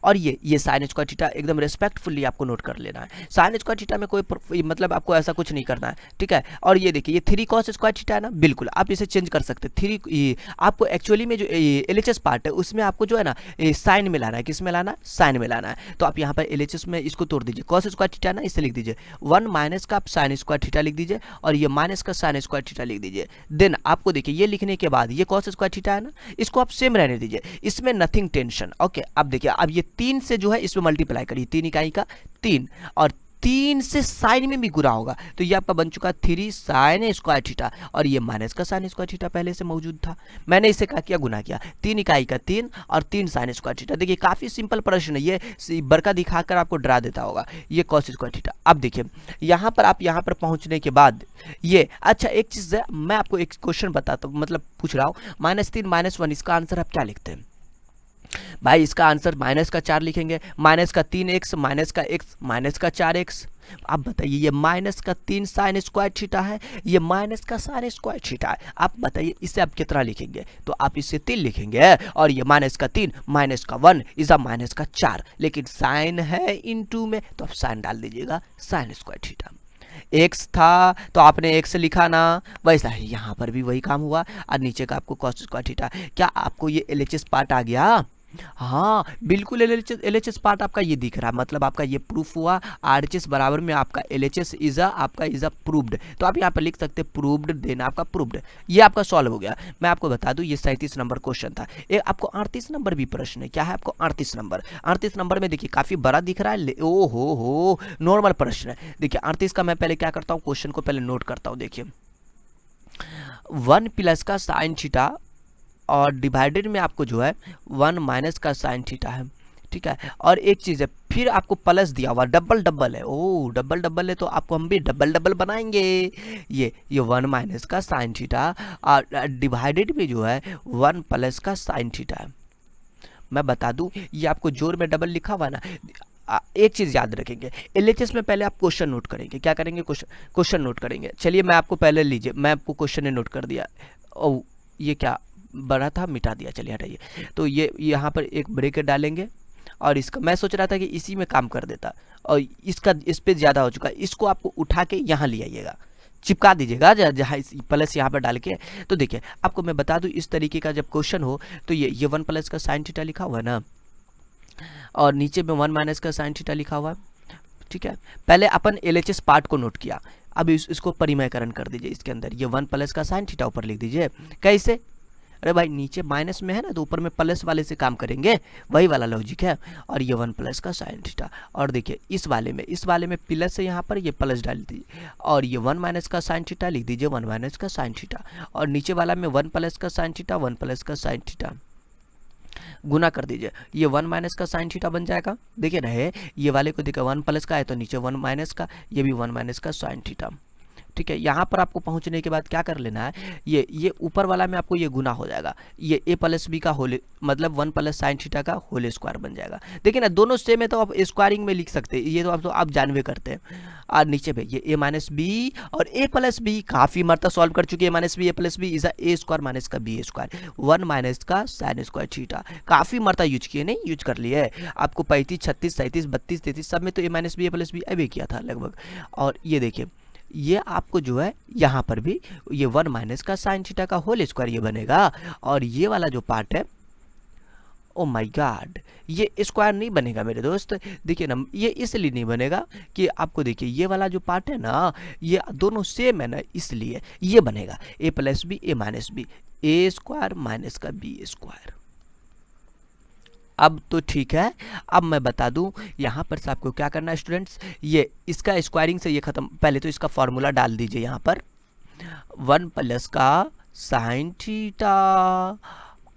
और ये साइन स्क्वायर थीटा एकदम रेस्पेक्टफुली आपको नोट कर लेना है। साइन स्क्वायर थीटा में कोई मतलब आपको ऐसा कुछ नहीं करना है, ठीक है। और ये देखिए ये 3 कॉस स्क्वायर थीटा है ना, बिल्कुल आप इसे चेंज कर सकते हैं। 3 आपको एक्चुअली में जो एलएचएस पार्ट है उसमें आपको जो है ना साइन में लाना है, किस में लाना है, साइन में लाना है। तो आप यहाँ पर एलएचएस में इसको तोड़ दीजिए, कॉस स्क्वायर थीटा ना इसे लिख दीजिए 1 माइनस का आप साइन स्क्वायर थीटा लिख दीजिए, और ये माइनस का साइन स्क्वायर थीटा लिख दीजिए। देन आपको देखिए ये लिखने के बाद ये कॉस स्क्वायर थीटा है ना, इसको आप सेम रहने दीजिए, इसमें नथिंग टेंशन। ओके अब देखिए अब ये 3 से जो है इसमें मल्टीप्लाई करिए, 3 इकाई का 3, और 3 से साइन में भी गुना होगा, तो ये आपका बन चुका 3 साइन स्क्वायर थीटा, और ये माइनस का साइन स्क्वायर थीटा पहले से मौजूद था, मैंने इसे क्या किया, गुना किया, 3 इकाई का 3 और 3 साइन स्क्वायर थीटा। देखिए काफी सिंपल प्रश्न है, ये बड़का दिखाकर आपको डरा देता होगा, ये कॉस स्क्वायर थीटा। अब देखिए यहाँ पर आप यहाँ पर पहुंचने के बाद ये अच्छा एक चीज है, मैं आपको एक क्वेश्चन बताता हूँ, मतलब पूछ रहा हूँ, -3 -1 इसका आंसर आप क्या लिखते हैं भाई? इसका आंसर माइनस का 4 लिखेंगे, माइनस का 3x माइनस का x माइनस का 4x। आप बताइए ये माइनस का 3 साइन स्क्वायर थीटा है, ये माइनस का साइन स्क्वायर थीटा है, आप बताइए इसे आप कितना लिखेंगे? तो आप इसे 3 लिखेंगे, और ये माइनस का 3 माइनस का 1 इज अ माइनस का 4, लेकिन साइन है इनटू में तो आप साइन डाल दीजिएगा साइन स्क्वायर थीटा। x था तो आपने x लिखा ना, वैसा ही यहाँ पर भी वही काम हुआ, और नीचे का आपको कॉस स्क्वायर थीटा। क्या आपको ये एलएचएस पार्ट आ गया? हाँ बिल्कुल एलएचएस पार्ट आपका ये दिख रहा है, मतलब आपका ये प्रूफ हुआ आरएचएस बराबर में आपका एलएचएस इज अ प्रूव्ड। तो आप यहाँ पर लिख सकते हैं प्रूव्ड, देन आपका प्रूव्ड, ये आपका सॉल्व हो गया। मैं आपको बता दूं ये 37 नंबर क्वेश्चन था। एक आपको 38 नंबर भी प्रश्न है, क्या है आपको 38 नंबर? 38 नंबर में देखिए काफी बड़ा दिख रहा है, ओ हो नॉर्मल प्रश्न है। देखिए 38 का मैं पहले क्या करता हूँ, क्वेश्चन को पहले नोट करता हूँ। देखिए 1 प्लस का साइन थीटा और डिवाइडेड में आपको जो है 1 माइनस का साइन थीटा है, ठीक है। और एक चीज़ है, फिर आपको प्लस दिया हुआ डबल डबल है, ओ डबल डबल है तो आपको हम भी डबल डबल बनाएंगे। ये 1 माइनस का साइन थीटा और डिवाइडेड में जो है 1 प्लस का साइन थीटा है। मैं बता दूं, ये आपको जोर में डबल लिखा हुआ ना, एक चीज़ याद रखेंगे, एलएचएस में पहले आप क्वेश्चन नोट करेंगे। क्या करेंगे? क्वेश्चन नोट करेंगे। चलिए मैं आपको पहले लीजिए, मैं आपको क्वेश्चन नोट कर दिया। ओ ये क्या बड़ा था, मिटा दिया, चलिए हटाइए। तो ये यहाँ पर एक ब्रेकेट डालेंगे और इसका मैं सोच रहा था कि इसी में काम कर देता, और इसका इस पर ज़्यादा हो चुका है, इसको आपको उठा के यहाँ ले आइएगा, चिपका दीजिएगा जहाँ प्लस यहाँ पर डाल के। तो देखिए आपको मैं बता दूँ, इस तरीके का जब क्वेश्चन हो तो ये 1 प्लस का साइन थीटा लिखा हुआ है ना, और नीचे में 1 माइनस का साइन थीटा लिखा हुआ है, ठीक है। पहले अपन एलएचएस पार्ट को नोट किया, अब इसको परिमयकरण कर दीजिए। इसके अंदर ये 1 प्लस का साइन थीटा ऊपर लिख दीजिए। कैसे? अरे भाई नीचे माइनस में है ना, तो ऊपर में प्लस वाले से काम करेंगे, वही वाला लॉजिक है। और ये 1 प्लस का साइन थीटा, और देखिए इस वाले में प्लस है, यहाँ पर ये प्लस डाल दीजिए, और ये 1 माइनस का साइन थीटा लिख दीजिए, 1 माइनस का साइन थीटा, और नीचे वाला में 1 प्लस का साइन थीटा, 1 प्लस का साइन थीटा, गुना कर दीजिए, ये 1 माइनस का साइन थीटा बन जाएगा। देखिए ना, ये वाले को देखिए 1 प्लस का है तो नीचे 1 माइनस का, ये भी 1 माइनस का साइन थीटा, ठीक है। यहाँ पर आपको पहुँचने के बाद क्या कर लेना है, ये ऊपर वाला में आपको ये गुना हो जाएगा, ये a प्लस बी का होल, मतलब 1 प्लस साइन थीटा का होल स्क्वायर बन जाएगा। देखिए ना, दोनों सेम है तो आप स्क्वायरिंग में लिख सकते हैं, ये तो आप जानवे करते हैं। और नीचे पे ये a माइनस बी और a प्लस बी काफ़ी मरतबा सॉल्व कर चुके हैं, minus B a plus B is a square minus का b स्क्वायर, 1 माइनस का साइन स्क्वायर थीटा, काफ़ी मरतबा यूज किए, नहीं यूज कर लिए आपको 35, 36, 37, 32, 33 सब में तो a minus B a plus B अभी किया था लगभग। और ये देखिए ये आपको जो है यहाँ पर भी ये 1 माइनस का साइन थीटा का होल स्क्वायर ये बनेगा, और ये वाला जो पार्ट है, ओ माय गॉड, ये स्क्वायर नहीं बनेगा मेरे दोस्त। देखिए ना, ये इसलिए नहीं बनेगा कि आपको देखिए ये वाला जो पार्ट है ना, ये दोनों सेम है ना, इसलिए ये बनेगा a plus B a minus B, a square minus का b स्क्वायर। अब तो ठीक है। अब मैं बता दूं यहाँ पर से आपको क्या करना है स्टूडेंट्स, ये इसका स्क्वायरिंग से ये खत्म, पहले तो इसका फॉर्मूला डाल दीजिए यहाँ पर, 1 प्लस का sine theta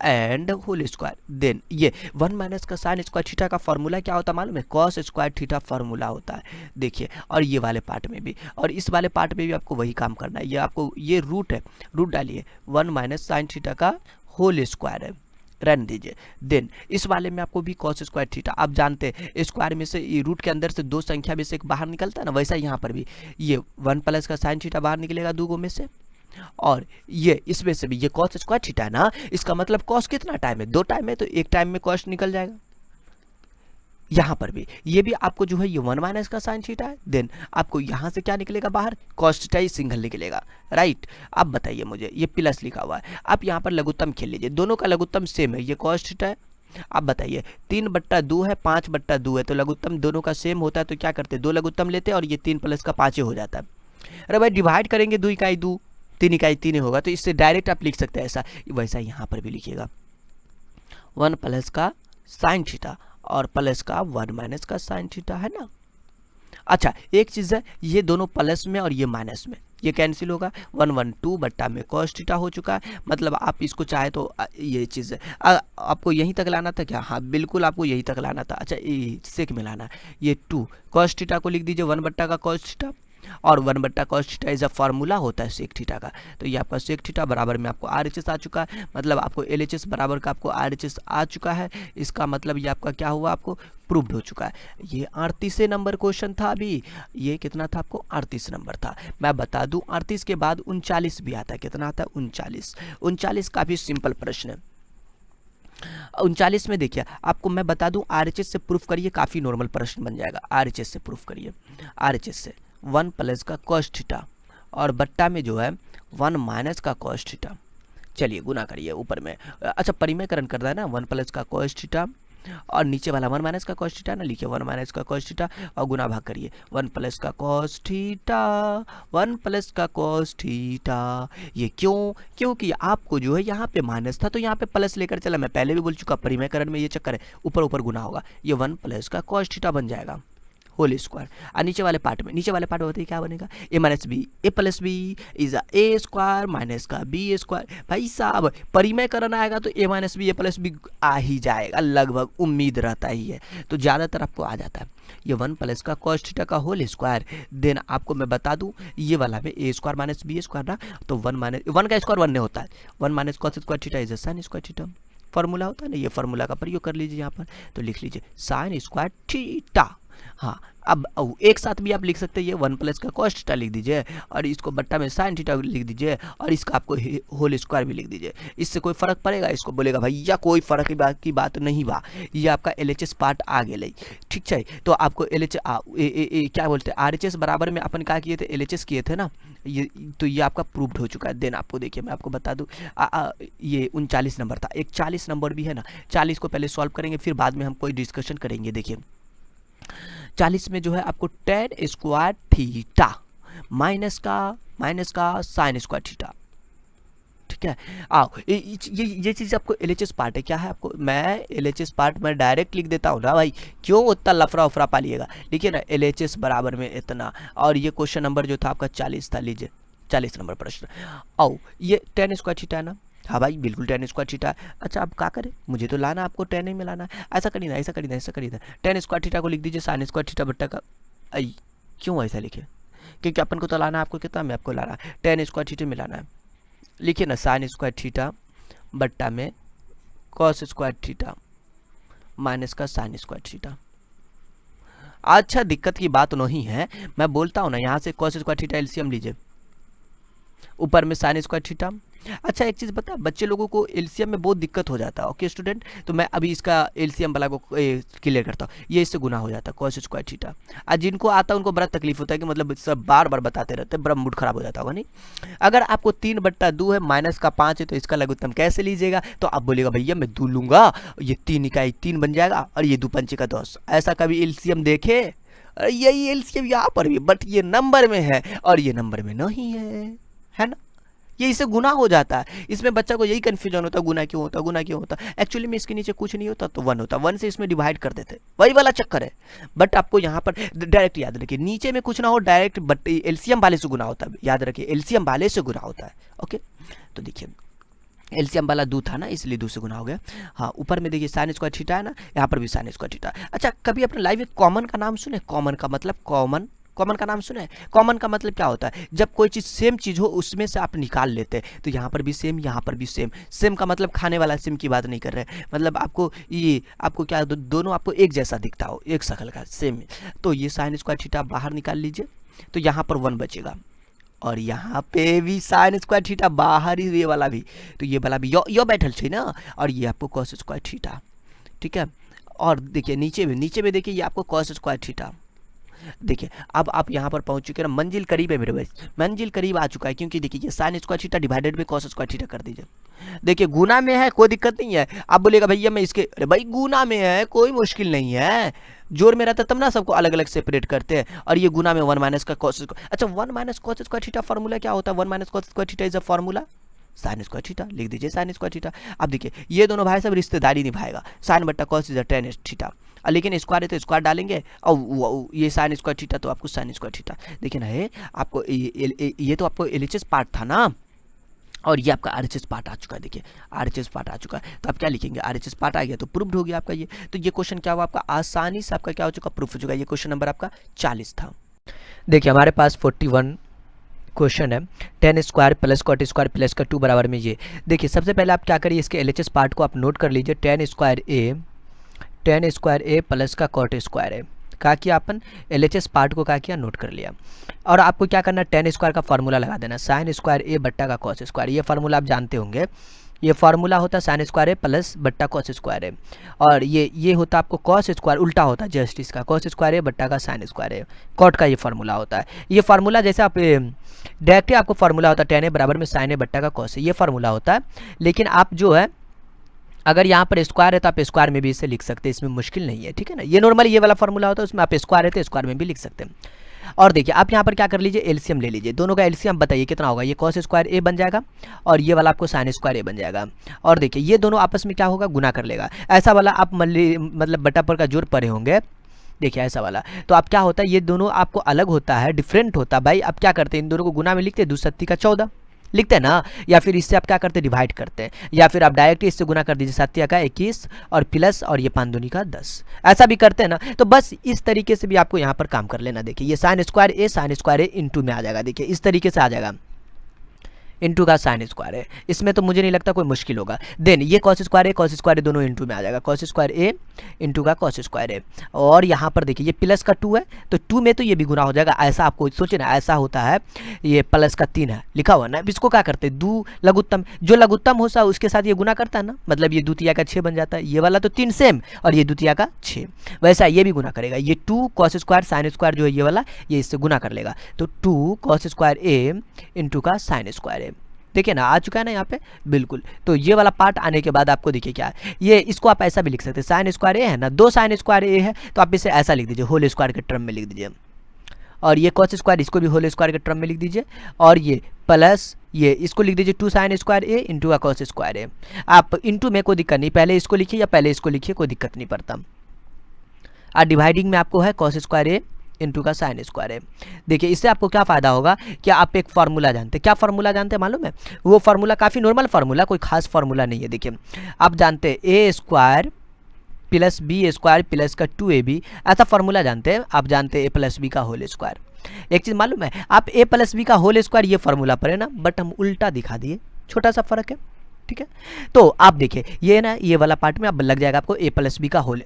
and whole square, then ये 1 माइनस का साइन स्क्वायर थीटा का फॉर्मूला क्या होता है मालूम है, कॉस स्क्वायर थीटा फॉर्मूला होता है। देखिए, और ये वाले पार्ट में भी और इस वाले पार्ट में भी आपको वही काम करना है। ये आपको ये रूट है, रूट डालिए, 1 माइनस साइन थीटा का होल स्क्वायर है, रन दीजिए। देन इस वाले में आपको भी कॉस स्क्वायर थीटा, आप जानते हैं स्क्वायर में से ये रूट के अंदर से दो संख्या में से एक बाहर निकलता है ना, वैसा यहाँ पर भी ये 1 प्लस का साइन थीटा बाहर निकलेगा दो गो में से, और ये इसमें से भी ये कॉस स्क्वायर थीटा है ना, इसका मतलब कॉस कितना टाइम है, 2 टाइम है, तो एक टाइम में कॉस निकल जाएगा। यहाँ पर भी ये भी आपको जो है ये 1 माइनस का साइन थीटा है, देन आपको यहाँ से क्या निकलेगा बाहर, कॉस थीटा ही सिंगल निकलेगा, राइट। अब बताइए मुझे, ये प्लस लिखा हुआ है, आप यहाँ पर लघुत्तम खेल लीजिए, दोनों का लघुत्तम सेम है, ये कॉस थीटा है। आप बताइए 3/2 है, 5/2 है, तो लघुत्तम दोनों का सेम होता है, तो क्या करते हैं, 2 लघुत्तम लेते हैं और ये 3 प्लस का 5 हो जाता है। अरे भाई डिवाइड करेंगे 2 इकाई 2, 3 इकाई 3 होगा, तो इससे डायरेक्ट आप लिख सकते हैं ऐसा, वैसा यहाँ पर भी लिखिएगा 1 प्लस का साइन थीटा और प्लस का 1 माइनस का साइन थीटा, है ना। अच्छा एक चीज़ है, ये दोनों प्लस में और ये माइनस में ये कैंसिल होगा, 1/2 बट्टा में कॉस थीटा हो चुका है, मतलब आप इसको चाहे तो ये चीज़ आपको यहीं तक लाना था क्या, हाँ बिल्कुल आपको यहीं तक लाना था। अच्छा सेक में लाना, ये 2 कॉस थीटा को लिख दीजिए 1 बट्टा का कॉस थीटा, और 1 बट्टा cos theta is a formula होता है सेक थीटा का, तो ये आपका सेक थीटा बराबर में आपको RHS आ चुका है, मतलब आपको LHS बराबर का आपको RHS आ चुका है। इसका मतलब ये आपका क्या हुआ, आपको प्रूव्ड हो चुका है। ये 38 नंबर क्वेश्चन था, अभी ये कितना था आपको 38 नंबर था। मैं बता दूं 38 के बाद 39 भी आता है, कितना आता है 39 काफ़ी सिंपल प्रश्न है। 39 में देखिए आपको मैं बता दूं RHS से प्रूफ करिए, काफ़ी नॉर्मल प्रश्न बन जाएगा। RHS से प्रूफ करिए, RHS से 1 प्लस का कॉस थीटा और बट्टा में जो है 1 माइनस का कॉस थीटा, चलिए गुना करिए ऊपर में, अच्छा परिमयकरण करना है ना, 1 प्लस का कॉस थीटा और नीचे वाला 1 माइनस का कॉस थीटा ना, लिखिए 1 माइनस का कॉस थीटा और गुना भाग करिए 1 प्लस का कॉस थीटा, 1 प्लस का कॉस थीटा। ये क्यों, क्योंकि आपको जो है यहाँ पे माइनस था तो यहाँ पे प्लस लेकर चला, मैं पहले भी बोल चुका परिमयकरण में ये चक्कर है, ऊपर ऊपर गुना होगा, ये 1 प्लस का कॉस थीटा बन जाएगा, होल स्क्वायर। और नीचे वाले पार्ट में बताइए क्या बनेगा, A minus B A plus B is A square minus का बी स्क्वायर। भाई साहब परिमेय करना आएगा तो A minus B A plus B आ ही जाएगा, लगभग उम्मीद रहता ही है, तो ज़्यादातर आपको आ जाता है। ये 1 प्लस का कॉस थीटा का होल स्क्वायर, देन आपको मैं बता दूं ये वाला में ए स्क्वायर माइनस बी स्क्वायर ना, तो 1 का स्क्वायर 1 नहीं होता है, 1 minus cos square theta is sine square theta, formula होता है ना, ये फार्मूला का प्रयोग कर लीजिए यहाँ पर, तो लिख लीजिए साइन स्क्वायर थीटा। हाँ अब एक साथ भी आप लिख सकते हैं, ये 1 प्लस का कॉस थीटा लिख दीजिए और इसको बट्टा में साइन थीटा लिख दीजिए और इसका आपको होल स्क्वायर भी लिख दीजिए। इससे कोई फर्क पड़ेगा, इसको बोलेगा भैया कोई फर्क की बात नहीं बा, ये आपका LHS पार्ट आ गए, ठीक है। तो आपको क्या बोलते हैं RHS बराबर में अपन क्या किए थे, LHS किए थे ना, ये तो ये आपका प्रूव्ड हो चुका है। देन आपको देखिए मैं आपको बता दूं ये 39 नंबर था, एक 40 नंबर भी है ना, 40 को पहले सॉल्व करेंगे फिर बाद में हम कोई डिस्कशन करेंगे। देखिए 40 में जो है आपको tan स्क्वायर थीटा माइनस का साइन स्क्वायर थीटा, ठीक है। आओ ये चीज़ आपको LHS पार्ट है, क्या है आपको मैं LHS पार्ट में डायरेक्ट लिख देता हूँ ना भाई, क्यों उतना लफड़ा उफरा पालिएगा, लिखिए ना LHS बराबर में इतना। और ये क्वेश्चन नंबर जो था आपका 40 था, लीजिए 40 नंबर प्रश्न। आओ ये tan स्क्वायर थीटा है ना, हाँ भाई बिल्कुल tan स्क्वायर थीटा। अच्छा अब क्या करें, मुझे तो लाना आपको tan ही में लाना है, ऐसा करिए ना tan स्क्वायर थीटा को लिख दीजिए साइन स्क्वायर थीटा बट्टा का आई, क्यों ऐसा लिखे, क्योंकि अपन को तो लाना है, आपको कितना में आपको लाना है tan स्क्वायर थीटा में लाना है। लिखिए ना साइन स्क्वायर थीटा बट्टा में कॉस स्क्वायर थीटा माइनस का साइन स्क्वायर थीटा। अच्छा दिक्कत की बात नहीं है, मैं बोलता हूँ ना यहाँ से कॉस स्क्वायर थीटा एलसीएम लीजिए, ऊपर में साइन स्क्वायर थीटा। अच्छा एक चीज़ बता, बच्चे लोगों को एलसीएम में बहुत दिक्कत हो जाता है, ओके स्टूडेंट, तो मैं अभी इसका एलसीएम वाला को क्लियर करता हूँ। ये इससे गुना हो जाता है कॉस स्क्वायर थीटा, आज जिनको आता है उनको बड़ा तकलीफ होता है कि मतलब सब बार बार बताते रहते हैं, बड़ा मूड खराब हो जाता होगा। नहीं अगर आपको 3/2 है माइनस का 5 है तो इसका लघुत्तम कैसे लीजिएगा, तो आप बोलेगा भैया मैं 2 लूंगा, ये 3 इकाई 3 बन जाएगा और ये 2 पंचे का 10। ऐसा कभी एलसीएम देखे, यही एलसीएम यहाँ पर भी, बट ये नंबर में है और ये नंबर में नहीं है ना, ये इससे गुना हो जाता है। इसमें बच्चा को यही कंफ्यूजन होता है गुना क्यों होता। एक्चुअली में इसके नीचे कुछ नहीं होता तो 1 होता, 1 से इसमें डिवाइड कर देते, वही वाला चक्कर है। बट आपको यहाँ पर डायरेक्ट याद रखिए, नीचे में कुछ ना हो डायरेक्ट, बट एलसीएम वाले से गुना होता है, याद रखिए एलसीएम वाले से गुना होता है। ओके तो देखिए एलसीएम वाला 2 था ना, इसलिए 2 से गुना हो गया। हाँ ऊपर में देखिए साइन स्क्वायर थीटा है ना, यहाँ पर भी साइन स्क्वायर थीटा। अच्छा कभी अपने लाइफ में कॉमन का नाम सुने, कॉमन का मतलब कॉमन का नाम सुना है। कॉमन का मतलब क्या होता है, जब कोई चीज़ सेम चीज़ हो उसमें से आप निकाल लेते हैं, तो यहाँ पर भी सेम यहाँ पर भी सेम। सेम का मतलब खाने वाला सेम की बात नहीं कर रहे, मतलब आपको क्या दोनों आपको एक जैसा दिखता हो, एक शक्ल का सेम। तो ये साइन स्क्वायर थीटा बाहर निकाल लीजिए, तो यहाँ पर 1 बचेगा और यहाँ पे भी साइन स्क्वायर थीटा बाहर ही, ये वाला भी, तो ये वाला भी यो बैठल है ना, और ये आपको कॉस स्क्वायर थीटा, ठीक है। और देखिए नीचे में देखिए ये आपको कॉस स्क्वायर थीटा। देखिए अब आप यहाँ पर पहुँच चुके हैं, मंजिल करीब है मेरे भाई, मंजिल करीब आ चुका है, क्योंकि देखिए ये sign square theta divided by cos square theta कर दीजिए। देखिए गुना में है कोई दिक्कत नहीं है, आप बोलेगा भैया मैं इसके, अरे भाई गुना में है कोई मुश्किल नहीं है, जोर में रहता तब ना सबको अलग अलग सेपरेट करते हैं। और ये गुना में 1 माइनस का कॉस, अच्छा 1 minus cos square theta formula क्या होता है, 1 minus cos square theta is a formula sign square theta, लिख दीजिए साइन स्क्वायर थीटा। अब देखिए ये दोनों भाई सब रिश्तेदारी निभाएगा, साइन बट्टा cos is a tan theta, लेकिन स्क्वायर है तो स्क्वायर डालेंगे, और ये साइन स्क्वायर थीटा तो आपको साइन स्क्वायर थीटा। देखिए ना है आपको ये तो आपको LHS पार्ट था ना, और ये आपका RHS पार्ट आ चुका है। देखिए RHS पार्ट आ चुका है, तो आप क्या लिखेंगे, RHS पार्ट आ गया तो प्रूव्ड हो गया आपका ये। तो ये क्वेश्चन क्या हुआ आपका आसानी से आपका क्या हो चुका, प्रूफ हो चुका। ये क्वेश्चन नंबर आपका 40 था। देखिए हमारे पास 41 क्वेश्चन है, tan square plus cot square plus का 2 बराबर में ये। देखिए सबसे पहले आप क्या करिए, इसके LHS पार्ट को आप नोट कर लीजिए, tan स्क्वायर ए प्लस का कॉट स्क्वायर है। क्या किया अपन, LHS पार्ट को क्या किया, नोट कर लिया। और आपको क्या करना, tan स्क्वायर का फार्मूला लगा देना, साइन स्क्वायर ए बट्टा का कॉस स्क्वायर। ये फार्मूला आप जानते होंगे, ये फार्मूला होता है साइन स्क्वायर ए प्लस बट्टा कॉस स्क्वायर है, और ये होता आपको कॉस स्क्वायर, उल्टा होता है जस्ट इसका, कॉस स्क्वायर ए बट्टा का साइन स्क्वायर है, कॉट का ये फार्मूला होता है। ये फार्मूला जैसे आप डायरेक्ट आपको फार्मूला होता है tan ए बराबर में साइन ए बट्टा का कॉस है, ये फार्मूला होता है। लेकिन आप जो है अगर यहाँ पर स्क्वायर है तो आप स्क्वायर में भी इसे लिख सकते हैं, इसमें मुश्किल नहीं है, ठीक है ना। ये नॉर्मली ये वाला फार्मूला होता है, उसमें आप स्क्वायर है तो स्क्वायर में भी लिख सकते हैं। और देखिए आप यहाँ पर क्या कर लीजिए, एलसीएम ले लीजिए, दोनों का एलसीएम बताइए कितना होगा, ये कॉस स्क्वायर ए बन जाएगा और ये वाला आपको साइन स्क्वायर ए बन जाएगा। और देखिए ये दोनों आपस में क्या होगा, गुना कर लेगा। ऐसा वाला आप मतलब बट्टा पर का जोड़ पढ़े होंगे, देखिए ऐसा वाला। तो अब क्या होता है, ये दोनों आपको अलग होता है, डिफरेंट होता है भाई। अब क्या करते हैं, इन दोनों को गुना में लिखते हैं, 2 सत्ती का 14 लिखते हैं ना, या फिर इससे आप क्या करते हैं, डिवाइड करते हैं, या फिर आप डायरेक्ट इससे गुना कर दीजिए, 7 का 21 और प्लस और ये 5 दूनी का 10, ऐसा भी करते हैं ना। तो बस इस तरीके से भी आपको यहाँ पर काम कर लेना। देखिए ये साइन स्क्वायर ए इंटू में आ जाएगा, देखिए इस तरीके से आ जाएगा, इंटू का साइन स्क्वायर है, इसमें तो मुझे नहीं लगता कोई मुश्किल होगा। देन ये कॉस स्क्वायर दोनों इंटू में आ जाएगा, कॉस स्क्वायर ए इंटू का कॉस स्क्वायर ए। और यहाँ पर देखिए ये प्लस का 2 है, तो 2 में तो ये भी गुना हो जाएगा। ऐसा आपको सोचे ना, ऐसा होता है, ये प्लस का 3 है लिखा हुआ ना, अब इसको क्या करते हैं, दो लघुत्तम, जो लघुत्तम होता है उसके साथ ये गुना करता है ना, मतलब ये द्वितीय का 6 बन जाता है, ये वाला तो 3 सेम और ये द्वितीय का 6, वैसा ये भी गुना करेगा। ये 2 कॉस स्क्वायर साइन स्क्वायर जो है ये वाला, ये इससे गुना कर लेगा, तो 2 कॉस स्क्वायर ए इंटू का साइन स्क्वायर ए। देखिए ना आ चुका है ना यहाँ पे, बिल्कुल। तो ये वाला पार्ट आने के बाद आपको देखिए क्या है, ये इसको आप ऐसा भी लिख सकते हैं, साइन स्क्वायर ए है ना, 2 साइन स्क्वायर ए है, तो आप इसे ऐसा लिख दीजिए, होल स्क्वायर के टर्म में लिख दीजिए। और ये कॉस स्क्वायर इसको भी होल स्क्वायर के टर्म में लिख दीजिए, और ये प्लस ये इसको लिख दीजिए 2 साइन स्क्वायर ए इंटू का कॉस स्क्वायर ए। आप इंटू में कोई दिक्कत नहीं, पहले इसको लिखिए या पहले इसको लिखिए, कोई दिक्कत नहीं पड़ता। और डिवाइडिंग में आपको है कॉस स्क्वायर ए इंटू का साइन स्क्वायर है। देखिए इससे आपको क्या फ़ायदा होगा कि आप एक फार्मूला जानते हैं, क्या फार्मूला जानते हैं मालूम है, वो फार्मूला काफ़ी नॉर्मल फार्मूला, कोई खास फार्मूला नहीं है। देखिए आप जानते हैं A square plus B square plus का 2ab, ऐसा फार्मूला जानते हैं आप, जानते हैं ए प्लस बी का होल स्क्वायर। एक चीज़ मालूम है, आप ए प्लस बी का होल स्क्वायर ये फार्मूला पर है ना, बट हम उल्टा दिखा दिए, छोटा सा फर्क है, ठीक है। तो आप देखिए ये ना, ये वाला पार्ट में अब लग जाएगा आपको ए प्लस बी का होल,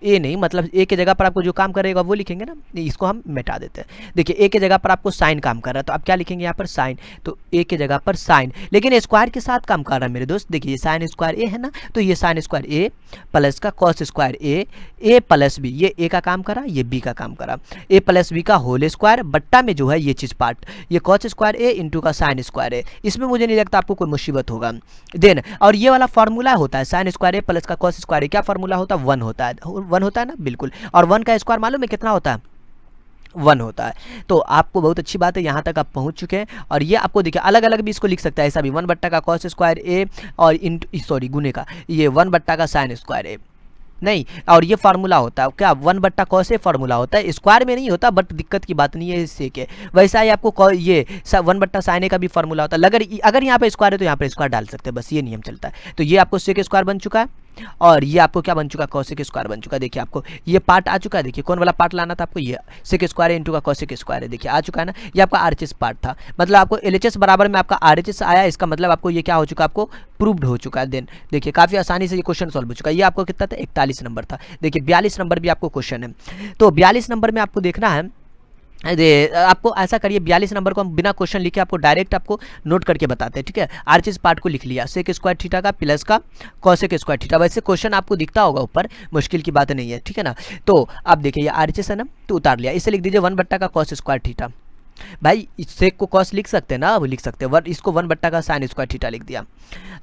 ए नहीं मतलब ए के जगह पर आपको जो काम करेगा वो लिखेंगे ना, इसको हम मिटा देते हैं। देखिए ए के जगह पर आपको साइन काम कर रहा है, तो आप क्या लिखेंगे यहाँ पर साइन, तो ए के जगह पर साइन, लेकिन स्क्वायर के साथ काम कर रहा है मेरे दोस्त। देखिए ये साइन स्क्वायर ए है ना, तो ये साइन स्क्वायर ए प्लस का कॉस स्क्वायर ए प्लस बी, ये ए का काम करा, ये बी का काम करा, ए प्लस बी का होल स्क्वायर बट्टा में जो है ये चीज़ पार्ट, ये कॉस स्क्वायर ए इंटू का साइन स्क्वायर ए। इसमें मुझे नहीं लगता आपको कोई मुसीबत होगा। देन और ये वाला फार्मूला होता है साइन स्क्वायर ए प्लस का कॉस स्क्वायर ए, क्या फार्मूला होता है, 1 होता है, 1 होता है ना, बिल्कुल। और 1 का स्क्वायर मालूम है कितना होता है, 1 होता है। तो आपको बहुत अच्छी बात है, यहाँ तक आप पहुँच चुके हैं। और ये आपको देखिए अलग अलग भी इसको लिख सकता है, ऐसा भी 1 बट्टा का कॉस स्क्वायर ए और सॉरी गुने का ये 1 बट्टा का साइन स्क्वायर ए नहीं, और ये फार्मूला होता है क्या, 1 बट्टा कॉस ए फार्मूला होता है, स्क्वायर में नहीं होता, बट दिक्कत की बात नहीं है इससे के। वैसा ही आपको ये 1 बट्टा साइन ए का भी फार्मूला होता है, अगर यहाँ पे स्क्वायर है तो यहाँ पे स्क्वायर डाल सकते हैं, बस ये नियम चलता है। तो ये आपको सेक स्क्वायर बन चुका है, और ये आपको क्या बन चुका है, कॉसेक स्क्वायर बन चुका है। देखिए आपको ये पार्ट आ चुका है, देखिए कौन वाला पार्ट लाना था आपको, ये सेक स्क्वायर इंटू का कॉसेक स्क्वायर है, देखिए आ चुका है ना। ये आपका आरएचएस पार्ट था, मतलब आपको एलएचएस बराबर में आपका आरएचएस आया, इसका मतलब आपको ये क्या हो चुका है, आपको प्रूव्ड हो चुका है। देन देखिए काफ़ी आसानी से ये क्वेश्चन सॉल्व हो चुका है। ये आपको कितना था, 41 नंबर था। देखिए 42 नंबर भी आपको क्वेश्चन है, तो 42 नंबर में आपको देखना है, आपको ऐसा करिए 42 नंबर को हम बिना क्वेश्चन लिखे आपको डायरेक्ट आपको नोट करके बताते हैं, ठीक है। आरएचएस पार्ट को लिख लिया, सेक स्क्वायर थीटा का प्लस का कॉसेक स्क्वायर थीटा, वैसे क्वेश्चन आपको दिखता होगा ऊपर, मुश्किल की बात नहीं है, ठीक है ना। तो आप देखिए ये आरएचएस है ना, तो उतार लिया, इसे लिख दीजिए 1 बट्टा का कॉस स्क्वायर थीटा। भाई सेक को कॉस लिख सकते हैं ना, वो लिख सकते हैं, इसको 1 बट्टा का साइन स्क्वायर थीटा लिख दिया,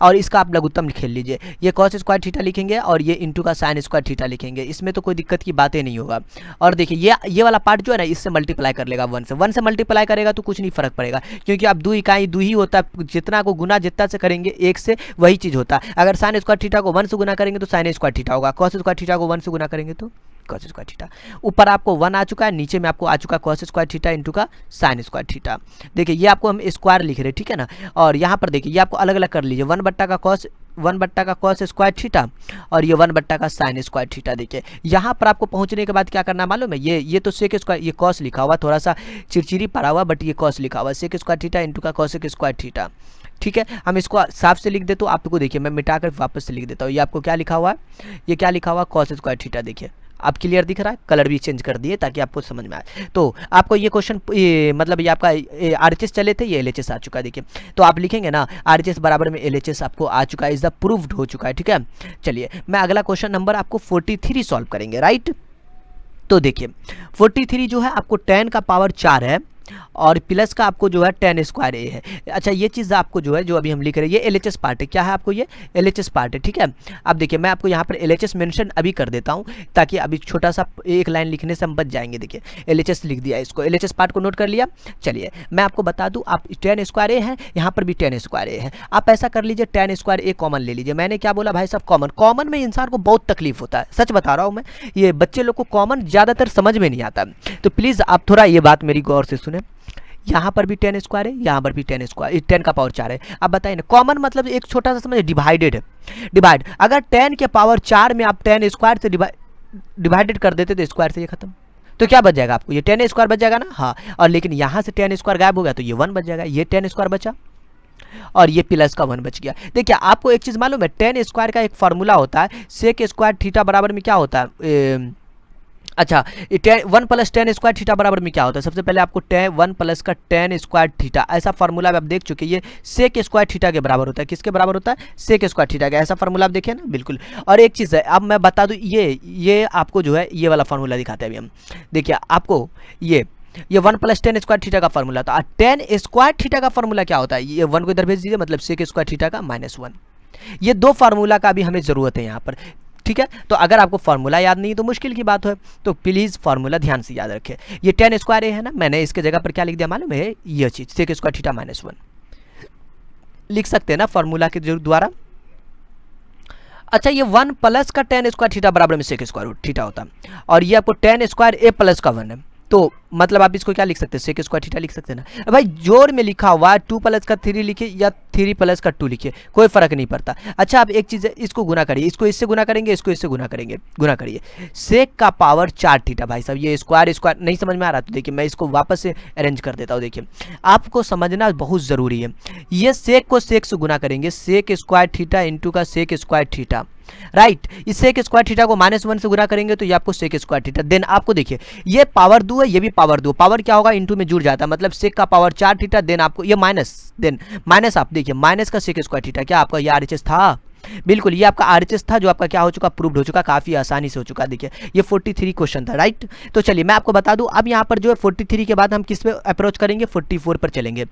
और इसका आप लघुत्तम खेल लीजिए, ये कॉस स्क्वायर थीटा लिखेंगे और ये इंटू का साइन स्क्वायर थीटा लिखेंगे, इसमें तो कोई दिक्कत की बातें नहीं होगा। और देखिए ये वाला पार्ट जो है ना, इससे मल्टीप्लाई कर लेगा 1 से मल्टीप्लाई करेगा तो कुछ नहीं फर्क पड़ेगा, क्योंकि आप 2 इकाई 2 ही होता है, जितना को गुना जितना से करेंगे 1 से वही चीज़ होता है। अगर साइन स्क्वायर थीटा को 1 से गुना करेंगे तो साइन स्क्वायर थीटा होगा, कॉस स्क्वायर थीटा को 1 से गुना करेंगे तो कॉस स्क्वायर थीटा। ऊपर आपको 1 आ चुका है, नीचे में आपको आ चुका है कॉस स्क्वायर थीटा इंटू का साइन स्क्वायर थीटा। देखिए ये आपको हम स्क्वायर लिख रहे हैं, ठीक है ना। और यहाँ पर देखिए ये आपको अलग अलग कर लीजिए, 1 बट्टा का कॉस स्क्वायर थीटा और ये 1 बट्टा का साइन स्क्वायर थीटा। देखिए यहाँ पर आपको पहुँचने के बाद क्या करना है मालूम है, ये तो सेक स्क्वायर, ये कॉस लिखा हुआ, थोड़ा सा चिरचिरी पड़ा हुआ, बट ये कॉस लिखा हुआ, सेक स्क्वायर थीटा इंटू का कॉसेक स्क्वायर थीटा, ठीक है। हम इसको साफ से लिख दे, तो आपको देखिए मैं मिटाकर वापस से लिख देता हूँ। ये आपको क्या लिखा हुआ है, ये क्या लिखा हुआ, कॉस स्क्वायर थीटा। देखिए अब क्लियर दिख रहा है, कलर भी चेंज कर दिए ताकि आपको समझ में आए। तो आपको ये क्वेश्चन मतलब ये आपका आरएचएस चले थे, ये एलएचएस आ चुका है। देखिए तो आप लिखेंगे ना आरएचएस बराबर में एलएचएस आपको आ चुका है, इज द प्रूव्ड हो चुका है, ठीक है। चलिए मैं अगला क्वेश्चन नंबर आपको 43 सॉल्व करेंगे, राइट। तो देखिए 43 जो है आपको 10 का पावर 4 है, और प्लस का आपको जो है tan स्क्वायर ए है। अच्छा ये चीज़ आपको जो है जो अभी हम लिख रहे हैं ये LHS पार्ट है। क्या है आपको ये LHS पार्ट है, ठीक है। अब देखिए मैं आपको यहाँ पर LHS मेंशन अभी कर देता हूँ ताकि अभी छोटा सा एक लाइन लिखने से हम बच जाएंगे। देखिए LHS लिख दिया, इसको LHS पार्ट को नोट कर लिया। चलिए मैं आपको बता दूँ, आप tan स्क्वायर ए है, यहाँ पर भी tan स्क्वायर ए है। आप ऐसा कर लीजिए tan स्क्वायर ए कॉमन ले लीजिए। मैंने क्या बोला भाई साहब, कॉमन में इंसान को बहुत तकलीफ होता है, सच बता रहा हूँ मैं। ये बच्चे लोग को कॉमन ज़्यादातर समझ में नहीं आता, तो प्लीज़ आप थोड़ा ये बात मेरी गौर से सुने। यहाँ पर भी tan स्क्वायर है, यहाँ पर भी tan स्क्वायर, 10 का पावर 4 है। अब बताइए ना, कॉमन मतलब एक छोटा सा समझिए डिवाइडेड है, डिवाइड। अगर 10 के पावर 4 में आप tan स्क्वायर से डिवाइडेड कर देते तो स्क्वायर से ये खत्म, तो क्या बच जाएगा आपको, ये tan स्क्वायर बच जाएगा ना। हाँ, और लेकिन यहाँ से tan स्क्वायर गायब हो गया तो ये 1 बच जाएगा, ये tan स्क्वायर बचा और ये प्लस का 1 बच गया। देखिए आपको एक चीज़ मालूम है, tan स्क्वायर का एक फार्मूला होता है, सेक स्क्वायर थीटा बराबर में क्या होता है, अच्छा 1 प्लस tan स्क्वायर थीटा बराबर में क्या होता है। सबसे पहले आपको 1 प्लस का tan स्क्वायर थीटा, ऐसा फार्मूला आप देख चुके, ये सेक स्क्वायर थीटा के बराबर होता है। किसके बराबर होता है, सेक स्क्वायर थीटा का, ऐसा फार्मूला आप देखें ना, बिल्कुल। और एक चीज़ है, अब मैं बता दूं, ये आपको जो है ये वाला फार्मूला दिखाते हैं अभी हम। देखिए आपको ये 1 प्लस tan स्क्वायर थीटा का फार्मूला था, tan स्क्वायर थीटा का फार्मूला क्या होता है, ये 1 को इधर भेज दीजिए, मतलब सेक स्क्वायर थीटा का -1। ये दो फार्मूला का भी हमें ज़रूरत है यहाँ पर, ठीक है। तो अगर आपको फार्मूला याद नहीं है तो मुश्किल की बात है, तो प्लीज़ फार्मूला ध्यान से याद रखें। ये tan स्क्वायर है ना, मैंने इसके जगह पर क्या लिख दिया मालूम है, ये चीज़ सेक स्क्वायर थीटा -1 लिख सकते हैं ना फार्मूला के द्वारा। अच्छा ये 1 प्लस का tan स्क्वायर थीटा बराबर में सेक स्क्वायर थीटा होता है, और ये आपको tan स्क्वायर ए प्लस का 1 है, तो मतलब आप इसको क्या लिख सकते हैं, सेक स्क्वायर थीटा लिख सकते हैं ना। भाई जोड़ में लिखा हुआ है, 2 प्लस का 3 लिखिए या 3 प्लस का 2 लिखिए, कोई फर्क नहीं पड़ता। अच्छा आप एक चीज़ है, इसको गुना करिए, इसको इससे गुना करेंगे, इसको इससे गुना करेंगे, गुना करिए, सेक का पावर 4 थीटा। भाई साहब ये स्क्वायर नहीं समझ में आ रहा, तो देखिए मैं इसको वापस से अरेंज कर देता हूँ। देखिए आपको समझना बहुत ज़रूरी है, ये सेक को सेक से गुना करेंगे, सेक स्क्वायर थीटा इंटू का सेक स्क्वायर थीटा, राइट। इस सेक स्क्वायर थीटा को -1 से गुना करेंगे तो ये आपको सेक स्क्वायर थीटा। देन आपको देखिए ये पावर 2 है, ये भी पावर 2, पावर क्या होगा, इंटू में जुड़ जाता है, मतलब सेक का पावर 4 थीटा। देन आपको ये माइनस, देन माइनस आप देखिए माइनस का सेक स्क्वायर थीटा, क्या आपका ये RHS था, बिल्कुल ये आपका RHS था, जो आपका क्या हो चुका, प्रूव्ड हो चुका, काफी आसानी से हो चुका। देखिए ये 43 क्वेश्चन था, राइट। तो चलिए मैं आपको बता दूं, अब यहाँ पर जो है 43 के बाद हम किस पे अप्रोच करेंगे, 44 पर चलेंगे।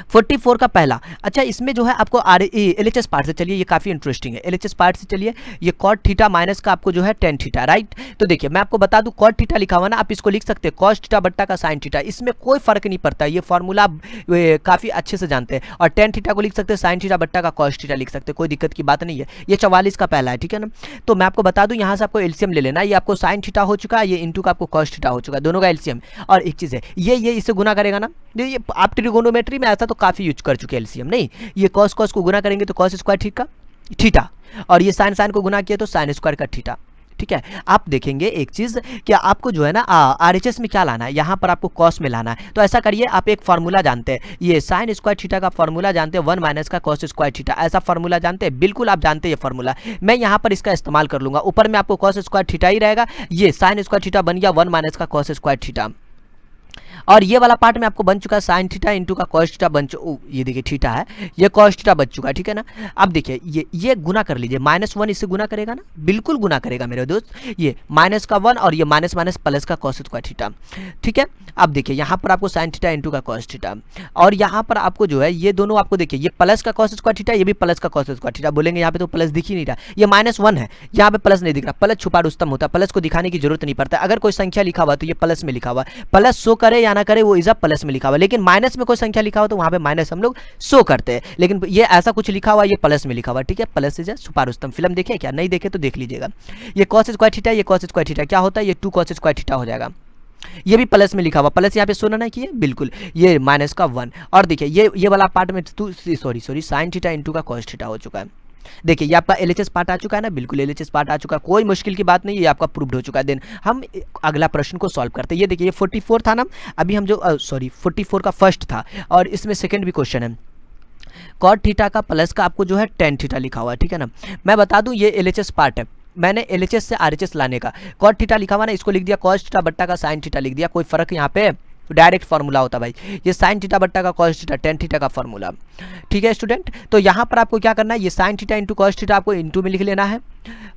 44 का पहला, अच्छा इसमें जो है आपको LHS पार्ट से चलिए, ये काफ़ी इंटरेस्टिंग है। LHS पार्ट से चलिए, ये कॉट थीटा माइनस का आपको जो है tan थीटा, राइट। तो देखिए मैं आपको बता दूं, कॉट थीटा लिखा हुआ ना, आप इसको लिख सकते हैं cos थीटा बट्टा का sin थीटा, इसमें कोई फर्क नहीं पड़ता, ये फॉर्मूला काफ़ी अच्छे से जानते हैं। और tan थीटा को लिख सकते हैं sin थीटा बट्टा का cos थीटा लिख सकते हैं, कोई दिक्कत की बात नहीं है। ये 44 का पहला है, ठीक है ना। तो मैं आपको बता दूं, यहाँ से आपको एलसीएम ले लेना, ये आपको sin थीटा हो चुका है, ये इंटू का आपको cos थीटा हो चुका है, दोनों का एलसीएम। और एक चीज़ है, ये इससे गुना करेगा ना, ये आप ट्रिगोनोमेट्री में ऐसा तो काफ़ी यूज कर चुके हैं एलसीएम, नहीं ये cos को गुना करेंगे तो cos स्क्वायर थीटा, और ये sin को गुना किया तो sin स्क्वायर का थीटा, ठीक है। आप देखेंगे एक चीज कि आपको जो है ना RHS में क्या लाना है, यहाँ पर आपको cos में लाना है। तो ऐसा करिए, आप एक फार्मूला जानते हैं, ये sin स्क्वायर थीटा का फार्मूला जानते हैं, 1 माइनस का cos स्क्वायर थीटा, ऐसा फार्मूला जानते हैं, बिल्कुल आप जानते हैं ये फार्मूला। मैं यहाँ पर इसका इस्तेमाल कर लूंगा, ऊपर में आपको cos स्क्वायर थीटा ही रहेगा, ये sin स्क्वायर थीटा बन गया 1 माइनस का cos स्क्वायर थीटा, और ये वाला पार्ट में आपको बन चुका है sin थीटा इंटू का cos थीटा बन चुका, ये देखिए थीटा है, ये cos थीटा बच चुका है, ठीक है ना। अब देखिए ये गुना कर लीजिए, -1 इससे गुना करेगा ना, बिल्कुल गुना करेगा मेरे दोस्त, ये माइनस का 1 और ये माइनस माइनस प्लस का cos स्क्वायर थीटा, ठीक है। अब देखिए यहाँ पर आपको sin थीटा इंटू का cos थीटा, और यहाँ पर आपको जो है ये दोनों आपको देखिए, ये प्लस का cos स्क्वायर थीटा, ये भी प्लस का cos स्क्वायर थीटा। बोलेंगे यहाँ पे तो प्लस दिख ही नहीं रहा, ये -1 है, यहाँ पे प्लस नहीं दिख रहा, प्लस छुपा रुस्तम होता है, प्लस को दिखाने की जरूरत नहीं पड़ता। अगर कोई संख्या लिखा हुआ तो ये प्लस में लिखा हुआ, प्लस शो करे या ना करे वो इज प्लस में लिखा हुआ, लेकिन माइनस में कोई संख्या लिखा हो तो वहां पे माइनस हम लोग शो करते हैं, लेकिन ये ऐसा कुछ लिखा हुआ, ये प्लस में लिखा हुआ, ठीक है। प्लस से छुपा रुस्तम फिल्म देखे क्या, नहीं देखे तो देख लीजिएगा। ये cos स्क्वायर थीटा, ये cos स्क्वायर थीटा क्या होता है, ये 2 cos स्क्वायर थीटा हो जाएगा, ये भी प्लस में लिखा हुआ, प्लस यहाँ पे शो ना किया, बिल्कुल ये माइनस का 1। और देखिए ये वाला पार्ट में सॉरी sin थीटा इंटू का cos थीटा हो चुका है। देखिए ये आपका LHS पार्ट आ चुका है ना, बिल्कुल LHS पार्ट आ चुका है, कोई मुश्किल की बात नहीं, ये आपका प्रूव्ड हो चुका है। देन हम अगला प्रश्न को सॉल्व करते हैं। ये देखिए ये 44 था ना, अभी हम जो 44 का फर्स्ट था, और इसमें सेकंड भी क्वेश्चन है। cot थीटा का प्लस का आपको जो है tan थीटा लिखा हुआ है, ठीक है ना। मैं बता दूं ये LHS पार्ट है, मैंने LHS से RHS लाने का, cot थीटा लिखा हुआ ना, इसको लिख दिया cos थीटा बट्टा का sin थीटा लिख दिया, कोई फर्क यहाँ पे डायरेक्ट फार्मूला होता भाई, ये sin थीटा बट्टा का cos थीटा tan थीटा का फार्मूला, ठीक है स्टूडेंट। तो यहाँ पर आपको क्या करना है, ये sin theta into cos theta आपको इंटू में लिख लेना है,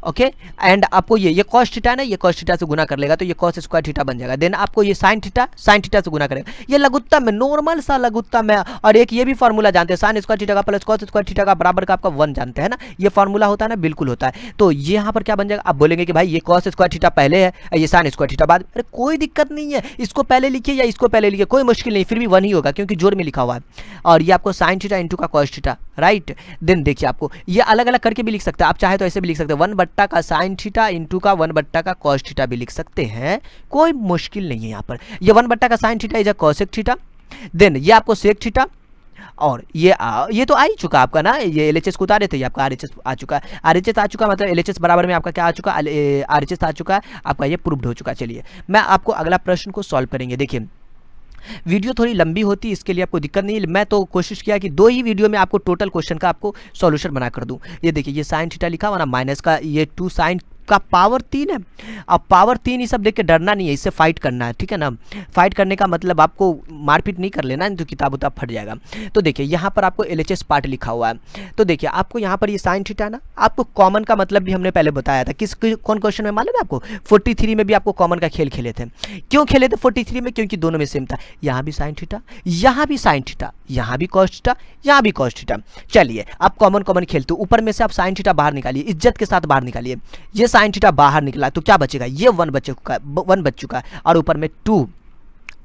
ओके। एंड आपको ये कॉस थीटा ना, ये कॉस थीटा से गुना कर लेगा तो ये कॉस स्क्वायर थीटा बन जाएगा। देन आपको ये साइन थीटा से गुना करेगा, ये लघुत्तम है, नॉर्मल सा लघुत्तम है। और एक ये भी फॉर्मूला जानते हैं, साइन स्क्वायर थीटा का प्लस कॉस स्क्वायर थीटा का बराबर का आपका 1 जानते हैं ना, ये फॉर्मूला होता है ना, बिल्कुल होता है। तो ये यहाँ पर क्या बन जाएगा, आप बोलेंगे कि भाई ये कॉस स्क्वायर थीटा पहले है, ये साइन स्क्वायर थीटा बाद। अरे कोई दिक्कत नहीं है, इसको पहले लिखिए या इसको पहले लिखिए, कोई मुश्किल नहीं, फिर भी 1 ही होगा क्योंकि जोड़ में लिखा हुआ है। और ये आपको साइन थीटा इंटू का कॉस थीटा, राइट। देन देखिए आपको ये अलग अलग करके भी लिख सकते हैं, आप चाहे तो ऐसे भी लिख सकते हैं, 1 का साइन थीटा इंटू का 1 का कॉस थीटा भी लिख सकते हैं, कोई मुश्किल नहीं है। यहाँ पर ये 1 का sine theta is a cosec theta, then ये आपको सेक थीटा, और ये तो आ ही चुका आपका ना, ये एलएचएस को उतारे थे, ये आपका आरएचएस आ चुका है। आरएचएस आ चुका मतलब एलएचएस बराबर में आपका क्या आ चुका, आरएचएस आ चुका है आपका, ये प्रूव्ड हो चुका। चलिए मैं आपको अगला प्रश्न को सॉल्व करेंगे। देखिए वीडियो थोड़ी लंबी होती है, इसके लिए आपको दिक्कत नहीं है, मैं तो कोशिश किया कि 2 ही वीडियो में आपको टोटल क्वेश्चन का आपको सॉल्यूशन बना कर दूं। ये देखिए ये साइन थीटा लिखा हुआ ना, माइनस का ये 2 साइन का पावर 3 है। अब पावर 3 ये सब देख के डरना नहीं है, इससे फाइट करना है, ठीक है ना। फाइट करने का मतलब आपको मारपीट नहीं कर लेना, तो किताब उताब फट जाएगा। तो देखिए यहाँ पर आपको एलएचएस पार्ट लिखा हुआ है। तो देखिए आपको यहाँ पर ये साइन थीटा ना, आपको कॉमन का मतलब भी हमने पहले बताया था, कौन क्वेश्चन में मालूम है आपको, 43 में भी आपको कॉमन का खेल खेले थे। क्यों खेले थे 43 में, क्योंकि दोनों में सेम था, यहाँ भी साइन थीटा, यहाँ भी साइन थीटा, यहाँ भी कॉस थीटा, यहाँ भी कॉस थीटा। चलिए आप कॉमन खेलते, ऊपर में से आप साइन थीटा बाहर निकालिए, इज्जत के साथ बाहर निकालिए। ये साइन थीटा बाहर निकला तो क्या बचेगा, ये 1 बच चुका है, और ऊपर में 2,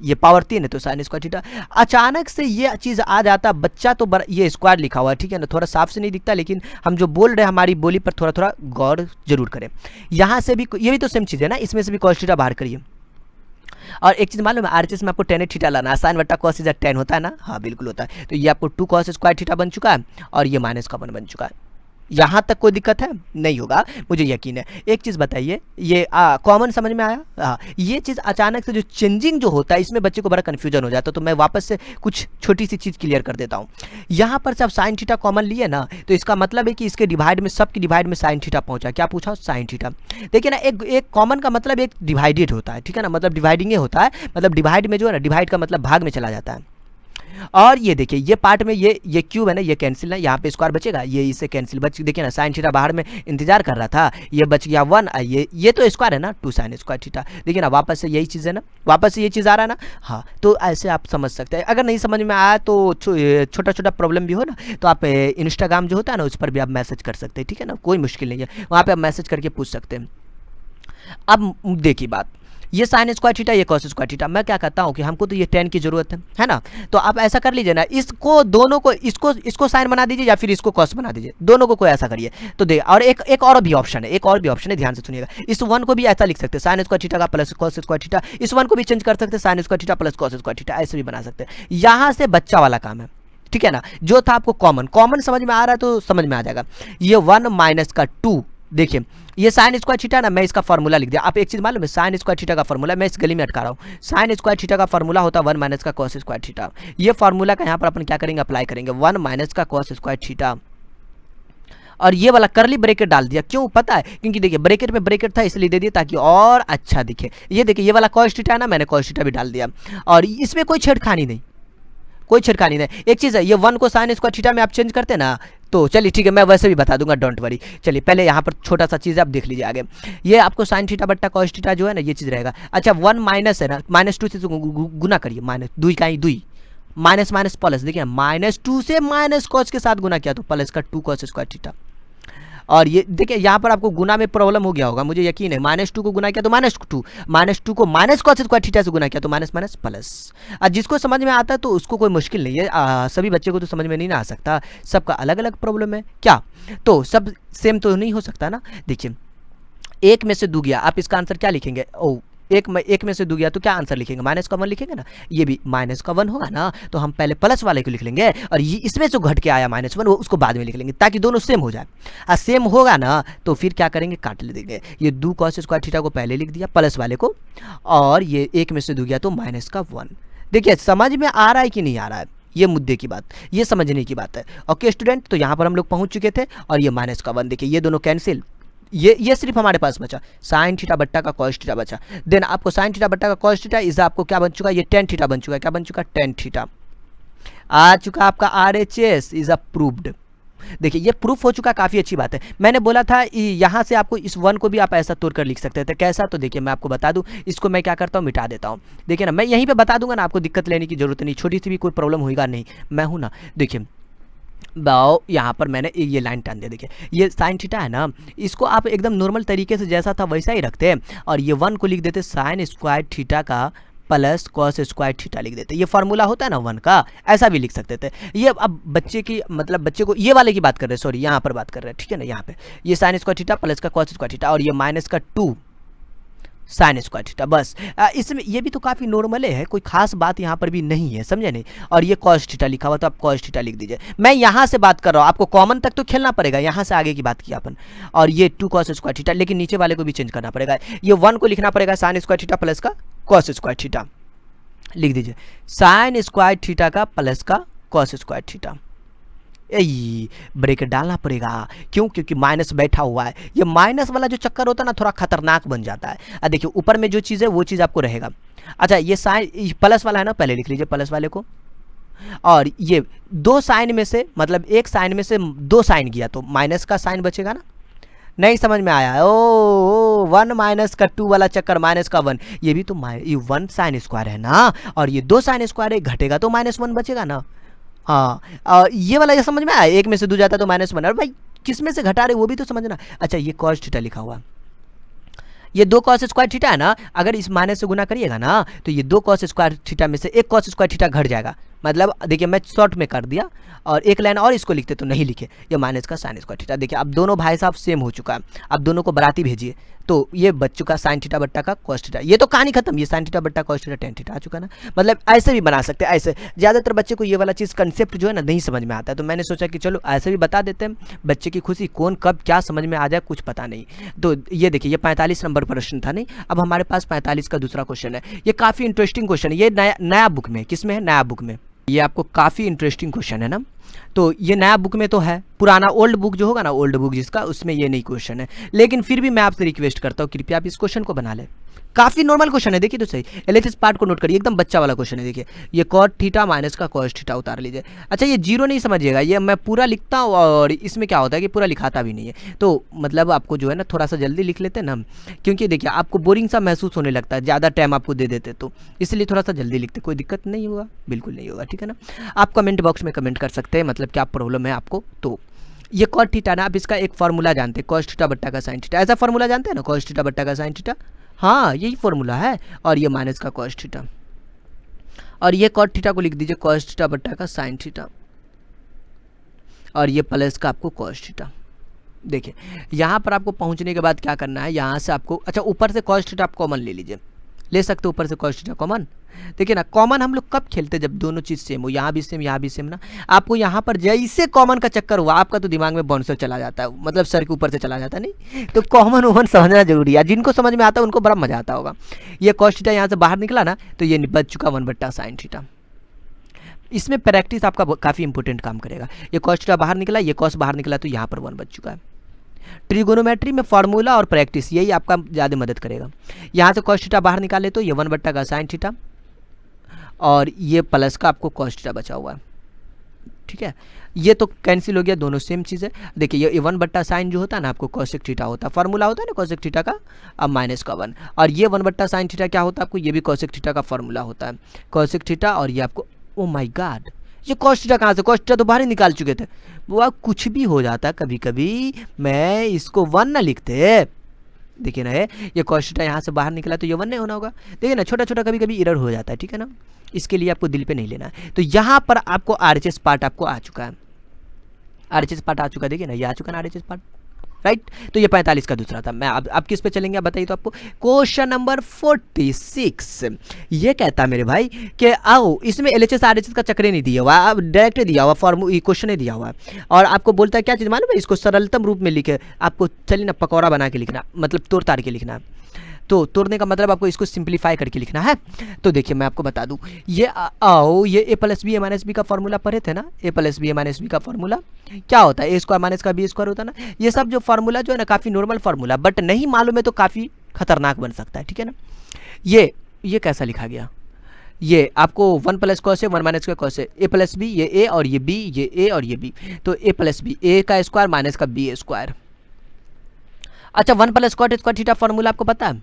ये पावर 3 है तो साइन स्क्वायर थीटा। अचानक से ये चीज़ आ जाता बच्चा, तो ये स्क्वायर लिखा हुआ है, ठीक है ना, थोड़ा साफ से नहीं दिखता, लेकिन हम जो बोल रहे हैं हमारी बोली पर थोड़ा थोड़ा गौर जरूर करें। यहाँ से भी ये भी तो सेम चीज़ है ना, इसमें से भी कॉस थीटा बाहर करिए। और एक चीज़ मालूम है, आरएचएस में आपको टेन थीटा लाना है, साइन बट्टा कॉस इज 10 होता है ना, हाँ बिल्कुल होता है। तो ये आपको 2 कॉस स्क्वायर थीटा बन चुका है, और ये माइनस का 1 बन चुका है। यहाँ तक कोई दिक्कत है, नहीं होगा मुझे यकीन है। एक चीज़ बताइए, ये कॉमन समझ में आया। ये चीज़ अचानक से जो चेंजिंग जो होता है, इसमें बच्चे को बड़ा कन्फ्यूजन हो जाता है, तो मैं वापस से कुछ छोटी सी चीज़ क्लियर कर देता हूँ। यहाँ पर जब साइन थीटा कॉमन लिए ना, तो इसका मतलब है कि इसके डिवाइड में, सबकी डिवाइड में साइन थीटा पहुँचा। क्या पूछा, साइन थीटा। देखिए ना, एक कॉमन का मतलब एक डिवाइडेड होता है, ठीक है ना, मतलब डिवाइडिंग होता है, मतलब डिवाइड में जो है ना, डिवाइड का मतलब भाग में चला जाता है। और ये देखिए ये पार्ट में ये क्यूब है ना, ये कैंसिल है, यहाँ पे स्क्वायर बचेगा, ये इससे कैंसिल बच, देखिए ना साइन थीटा बाहर में इंतजार कर रहा था, ये बच गया 1, ये तो स्क्वायर है ना, 2 साइन स्क्वायर थीटा। देखिए ना वापस से यही चीज़ है ना, वापस से ये चीज़ आ रहा है ना। हाँ तो ऐसे आप समझ सकते हैं। अगर नहीं समझ में आया तो छोटा छोटा प्रॉब्लम भी हो ना, तो आप इंस्टाग्राम जो होता है ना, उस पर भी आप मैसेज कर सकते हैं, ठीक है ना, कोई मुश्किल नहीं है, वहाँ पर आप मैसेज करके पूछ सकते हैं। अब देखिए बात, ये साइन स्क्वायर थीटा, ये कॉस स्क्वायर थीटा, मैं क्या कहता हूँ कि हमको तो ये 10 की जरूरत है ना। तो आप ऐसा कर लीजिए ना, इसको दोनों को, इसको साइन बना दीजिए या फिर इसको कॉस बना दीजिए, दोनों को कोई ऐसा करिए तो दे। और एक और भी ऑप्शन है, ध्यान से सुनिएगा। इस 1 को भी ऐसा लिख सकते हैं, साइन स्क्वायर थीटा का प्लस कॉस स्क्वायर थीटा। इस 1 को भी चेंज कर सकते हैं, sign square theta plus cos square theta, ऐसे भी बना सकते हैं। यहाँ से बच्चा वाला काम है, ठीक है ना। जो था आपको कॉमन समझ में आ रहा है तो समझ में आ जाएगा। ये 1 माइनस का 2, देखिए ये साइन स्क्वायर थीटा ना, मैं इसका फॉर्मूला लिख दिया। आप एक चीज़ मालूम है, साइन स्क्वायर थीटा का फॉर्मूला, मैं इस गली में अटका रहा हूँ, साइन स्क्वायर थीटा का फॉर्मूला होता है 1 माइनस का कॉस स्क्वायर थीटा। ये फॉर्मूला का यहाँ पर अपन क्या करेंगे, अप्लाई करेंगे, 1 माइनस का कॉस स्क्वायर थीटा, और ये वाला करली ब्रैकेट डाल दिया। क्यों पता है, क्योंकि देखिए ब्रैकेट में ब्रैकेट था इसलिए दे दिया ताकि और अच्छा दिखे। ये देखिए ये वाला कॉस थीटा है ना, मैंने कॉस थीटा भी डाल दिया, और इसमें कोई छेड़खानी नहीं, कोई छिड़कानी नहीं। एक चीज़ है, ये 1 को साइन स्क्वायर थीटा में आप चेंज करते ना, तो चलिए ठीक है, मैं वैसे भी बता दूंगा, डोंट वरी। चलिए पहले यहाँ पर छोटा सा चीज़ आप देख लीजिए आगे। ये आपको साइन थीटा बट्टा कॉस थीटा जो है ना, ये चीज़ रहेगा। अच्छा 1 माइनस है ना, -2 से गुना करिए, माइनस 2 का ही 2, माइनस माइनस प्लस, देखिए -2 से माइनस कॉस के साथ गुना किया तो प्लस का 2 कॉस स्क्वायर थीटा। और ये देखिए यहाँ पर आपको गुना में प्रॉब्लम हो गया होगा, मुझे यकीन है। -2 को गुना किया तो -2, -2 को माइनस कॉस स्क्वायर थीटा से गुना किया तो माइनस माइनस प्लस। जिसको समझ में आता है तो उसको कोई मुश्किल नहीं है, सभी बच्चे को तो समझ में नहीं ना आ सकता, सबका अलग अलग प्रॉब्लम है क्या, तो सब सेम तो नहीं हो सकता ना। देखिए 1 में से 2 गया, आप इसका आंसर क्या लिखेंगे, ओ एक में से 2 गया तो क्या आंसर लिखेंगे, माइनस का 1 लिखेंगे ना, ये भी माइनस का 1 होगा ना, तो हम पहले प्लस वाले को लिख लेंगे, और ये इसमें जो घट के आया -1 वो उसको बाद में लिख लेंगे, ताकि दोनों सेम हो जाए। सेम होगा ना तो फिर क्या करेंगे, काट ले देंगे। ये 2 कॉस स्क्वायर थीटा को पहले लिख दिया प्लस वाले को, और ये 1 में से 2 गया तो माइनस का 1। देखिए समझ में आ रहा है कि नहीं आ रहा है, ये मुद्दे की बात, ये समझने की बात है। ओके स्टूडेंट, तो यहाँ पर हम लोग पहुँच चुके थे, और ये माइनस का 1, देखिए ये दोनों कैंसिल, ये सिर्फ हमारे पास बचा साइन थीटा बट्टा का कॉस थीटा बचा। देन आपको साइन थीटा बट्टा का कॉस थीटा इज आपको क्या बन चुका, ये टेन थीटा बन चुका है, क्या बन चुका, टेन थीटा आ चुका आपका। RHS इज अप्रूव्ड, देखिए ये प्रूफ हो चुका, काफ़ी अच्छी बात है। मैंने बोला था यहाँ से आपको इस 1 को भी आप ऐसा तोड़ कर लिख सकते थे, कैसा, तो देखिए मैं आपको बता दूं, इसको मैं क्या करता हूँ, मिटा देता हूँ। देखिए ना, मैं यहीं पे बता दूंगा ना, आपको दिक्कत लेने की जरूरत नहीं, छोटी सी भी कोई प्रॉब्लम होगा नहीं, मैं हूँ ना। देखिए बाओ, यहाँ पर मैंने ये लाइन टान दिया। देखिए ये साइन थीटा है ना, इसको आप एकदम नॉर्मल तरीके से जैसा था वैसा ही रखते हैं, और ये 1 को लिख देते साइन स्क्वायर थीटा का प्लस कॉस स्क्वायर थीटा लिख देते। ये फार्मूला होता है ना 1 का, ऐसा भी लिख सकते थे। ये अब बच्चे की मतलब बच्चे को ये वाले की बात कर रहे हैं, सॉरी यहाँ पर बात कर रहे हैं, ठीक है ना। यहाँ पे ये साइन स्क्वायर थीटा प्लस का कॉस स्क्वायर थीटा और ये माइनस का 2 साइन स्क्वायर थीटा, बस इसमें ये भी तो काफ़ी नॉर्मल है, कोई खास बात यहाँ पर भी नहीं है, समझे नहीं। और ये कॉस थीटा लिखा हुआ तो आप कॉस थीटा लिख दीजिए। मैं यहाँ से बात कर रहा हूँ, आपको कॉमन तक तो खेलना पड़ेगा, यहाँ से आगे की बात की अपन। और ये 2 कॉस स्क्वायर थीटा, लेकिन नीचे वाले को भी चेंज करना पड़ेगा। ये 1 को लिखना पड़ेगा साइन स्क्वायर थीटा प्लस का कॉस स्क्वायर थीटा, लिख दीजिए साइन स्क्वायर थीटा का प्लस का कॉस स्क्वायर थीटा। ब्रेक डालना पड़ेगा, क्यों, क्योंकि माइनस बैठा हुआ है। ये माइनस वाला जो चक्कर होता है ना, थोड़ा खतरनाक बन जाता है। देखिए ऊपर में जो चीज़ है वो चीज़ आपको रहेगा। अच्छा ये साइन प्लस वाला है ना, पहले लिख लीजिए प्लस वाले को। और ये 2 साइन में से, मतलब एक साइन में से 2 साइन गया तो माइनस का साइन बचेगा ना। नहीं समझ में आया, ओ 1 माइनस का 2 वाला चक्कर, माइनस का 1, ये भी तो ये 1 साइन स्क्वायर है ना, और ये 2 साइन स्क्वायर है, घटेगा तो -1 बचेगा ना। हाँ ये वाला ये समझ में आया, 1 में से 2 जाता तो -1, और भाई किस में से घटा रहे वो भी तो समझना। अच्छा ये कॉस थीटा लिखा हुआ, ये 2 कॉस स्क्वायर थीटा है ना, अगर इस माइनस से गुना करिएगा ना तो ये 2 कॉस स्क्वायर थीटा में से 1 कॉस स्क्वायर थीटा घट जाएगा। मतलब देखिए मैं शॉर्ट में कर दिया, और एक लाइन और इसको लिखते तो नहीं लिखे, ये माइनस का साइन स्क्वायर थीटा। देखिए अब दोनों भाई साहब सेम हो चुका है, अब दोनों को बराती भेजिए, तो ये बच चुका साइन थीटा बट्टा का कॉस थीटा। ये तो कहानी खत्म, ये साइन थीटा बट्टा कॉस थीटा टेन थीटा आ चुका ना। मतलब ऐसे भी बना सकते हैं, ऐसे ज़्यादातर बच्चे को ये वाला चीज़ कंसेप्ट जो है ना नहीं समझ में आता है, तो मैंने सोचा कि चलो ऐसे भी बता देते हैं, बच्चे की खुशी, कौन कब क्या समझ में आ जाए कुछ पता नहीं। तो ये देखिए ये 45 नंबर प्रश्न था, नहीं अब हमारे पास 45 का दूसरा क्वेश्चन है। ये काफ़ी इंटरेस्टिंग क्वेश्चन है, ये नया बुक में, किस में है, नया बुक में। ये आपको काफ़ी इंटरेस्टिंग क्वेश्चन है ना, तो ये नया बुक में तो है, पुराना ओल्ड बुक जो होगा ना, ओल्ड बुक जिसका, उसमें ये नहीं क्वेश्चन है। लेकिन फिर भी मैं आपसे रिक्वेस्ट करता हूँ कृपया आप इस क्वेश्चन को बना लें, काफ़ी नॉर्मल क्वेश्चन है। देखिए तो सही, एलएचएस पार्ट को नोट करिए, एकदम बच्चा वाला क्वेश्चन है। देखिए ये कॉट थीटा माइनस का कॉस थीटा उतार लीजिए। अच्छा ये जीरो नहीं समझिएगा, ये मैं पूरा लिखता हूँ, और इसमें क्या होता है कि पूरा लिखाता भी नहीं है, तो मतलब आपको जो है ना थोड़ा सा जल्दी लिख लेते हैं ना, क्योंकि देखिए आपको बोरिंग सा महसूस होने लगता है, ज़्यादा टाइम आपको दे देते, तो इसलिए थोड़ा सा जल्दी लिखते, कोई दिक्कत नहीं होगा, बिल्कुल नहीं होगा, ठीक है ना। आप कमेंट बॉक्स में कमेंट कर सकते हैं, मतलब क्या प्रॉब्लम है आपको। तो ये कॉट थीटा ना, आप इसका एक फार्मूला जानते हैं, कॉस थीटा बट्टा का साइन थीटा, ऐसा फार्मूला जानते हैं ना, कॉस थीटा बट्टा का साइन थीटा, हाँ यही फॉर्मूला है। और ये माइनस का कॉस थीटा, और ये कॉट थीटा को लिख दीजिए कॉस थीटा बट्टा का साइन थीटा, और ये प्लस का आपको कॉस थीटा। देखिए यहाँ पर आपको पहुँचने के बाद क्या करना है, यहाँ से आपको, अच्छा ऊपर से कॉस थीटा आप कॉमन ले लीजिए, ले सकते हो ऊपर से कॉस थीटा कॉमन। देखिए ना कॉमन हम लोग कब खेलते हैं, जब दोनों चीज़ सेम हो, यहाँ भी सेम यहाँ भी सेम ना। आपको यहाँ पर जैसे कॉमन का चक्कर हुआ, आपका तो दिमाग में बाउंसर चला जाता है, मतलब सर के ऊपर से चला जाता है, नहीं तो कॉमन वॉमन समझना जरूरी है, जिनको समझ में आता है उनको बड़ा मजा आता होगा। ये कॉस थीटा यहाँ से बाहर निकला ना, तो ये बच चुका 1 बट्टा साइन थीटा। इसमें प्रैक्टिस आपका काफ़ी इंपॉर्टेंट काम करेगा। ये कॉस थीटा बाहर निकला, ये कॉस बाहर निकला, तो यहाँ पर 1 बच चुका है। ट्रिगोनोमेट्री में फार्मूला और प्रैक्टिस यही आपका ज़्यादा मदद करेगा। यहाँ से कॉस थीटा बाहर निकाले तो ये 1 बट्टा का साइन थीटा, और ये प्लस का आपको कॉस थीटा बचा हुआ है, ठीक है। ये तो कैंसिल हो गया, दोनों सेम चीज़ है। देखिए ये 1 बट्टा साइन जो होता है ना, आपको कॉसेक थीटा होता है, फार्मूला होता है ना कॉसेक थीटा का, अब माइनस का 1, और ये 1 बट्टा साइन थीटा क्या होता है आपको, ये भी कॉसेक थीटा का फार्मूला होता है, कॉसेक थीटा। और ये आपको, ओ माय गॉड, ये कॉस थीटा कहाँ से, कॉस थीटा तो बाहर ही निकाल चुके थे। वो कुछ भी हो जाता है कभी कभी, मैं इसको 1 ना लिखते। देखिए ना ये कॉस थीटा यहाँ से बाहर निकला तो ये 1 नहीं होना होगा। देखिए ना छोटा छोटा कभी कभी एरर हो जाता है, ठीक है ना, इसके लिए आपको दिल पे नहीं लेना है। तो यहाँ पर आपको आरएचएस पार्ट आपको आ चुका है, आरएचएस पार्ट आ चुका है, देखिए ना ये आ चुका है आरएचएस पार्ट, राइट। तो ये 45 का दूसरा था। मैं अब किस पे चलेंगे आप बताइए तो आपको। क्वेश्चन नंबर 46 ये कहता है मेरे भाई कि आओ, इसमें एलएचएस आरएचएस का चक्र नहीं दिया हुआ, अब डायरेक्ट दिया हुआ, क्वेश्चन नहीं दिया हुआ है, और आपको बोलता है क्या चीज़ मालूम है, इसको सरलतम रूप में लिखे आपको, चलिए ना पकौड़ा बना के लिखना, मतलब तोड़ ताड़ के लिखना है। तो तोड़ने का मतलब आपको इसको सिंप्लीफाई करके लिखना है। तो देखिए मैं आपको बता दूं, ये आओ ये ए प्लस बी ए माइनस बी का फॉर्मूला पढ़े थे ना, ए प्लस बी ए माइनस बी का फॉर्मूला क्या होता है, ए स्क्वायर माइनस का बी स्क्वायर होता है ना। ये सब जो फार्मूला जो है ना काफ़ी नॉर्मल फार्मूला, बट नहीं मालूम है तो काफ़ी खतरनाक बन सकता है, ठीक है ना। ये कैसा लिखा गया, ये आपको 1 प्लस कॉस है 1 माइनस का कॉस है, ए प्लस बी, ये ए और ये बी, ये ए और ये बी, तो ए प्लस बी, ए का स्क्वायर माइनस का बी स्क्वायर। अच्छा 1 प्लस कॉट स्क्वायर थीटा फॉर्मूला आपको पता है?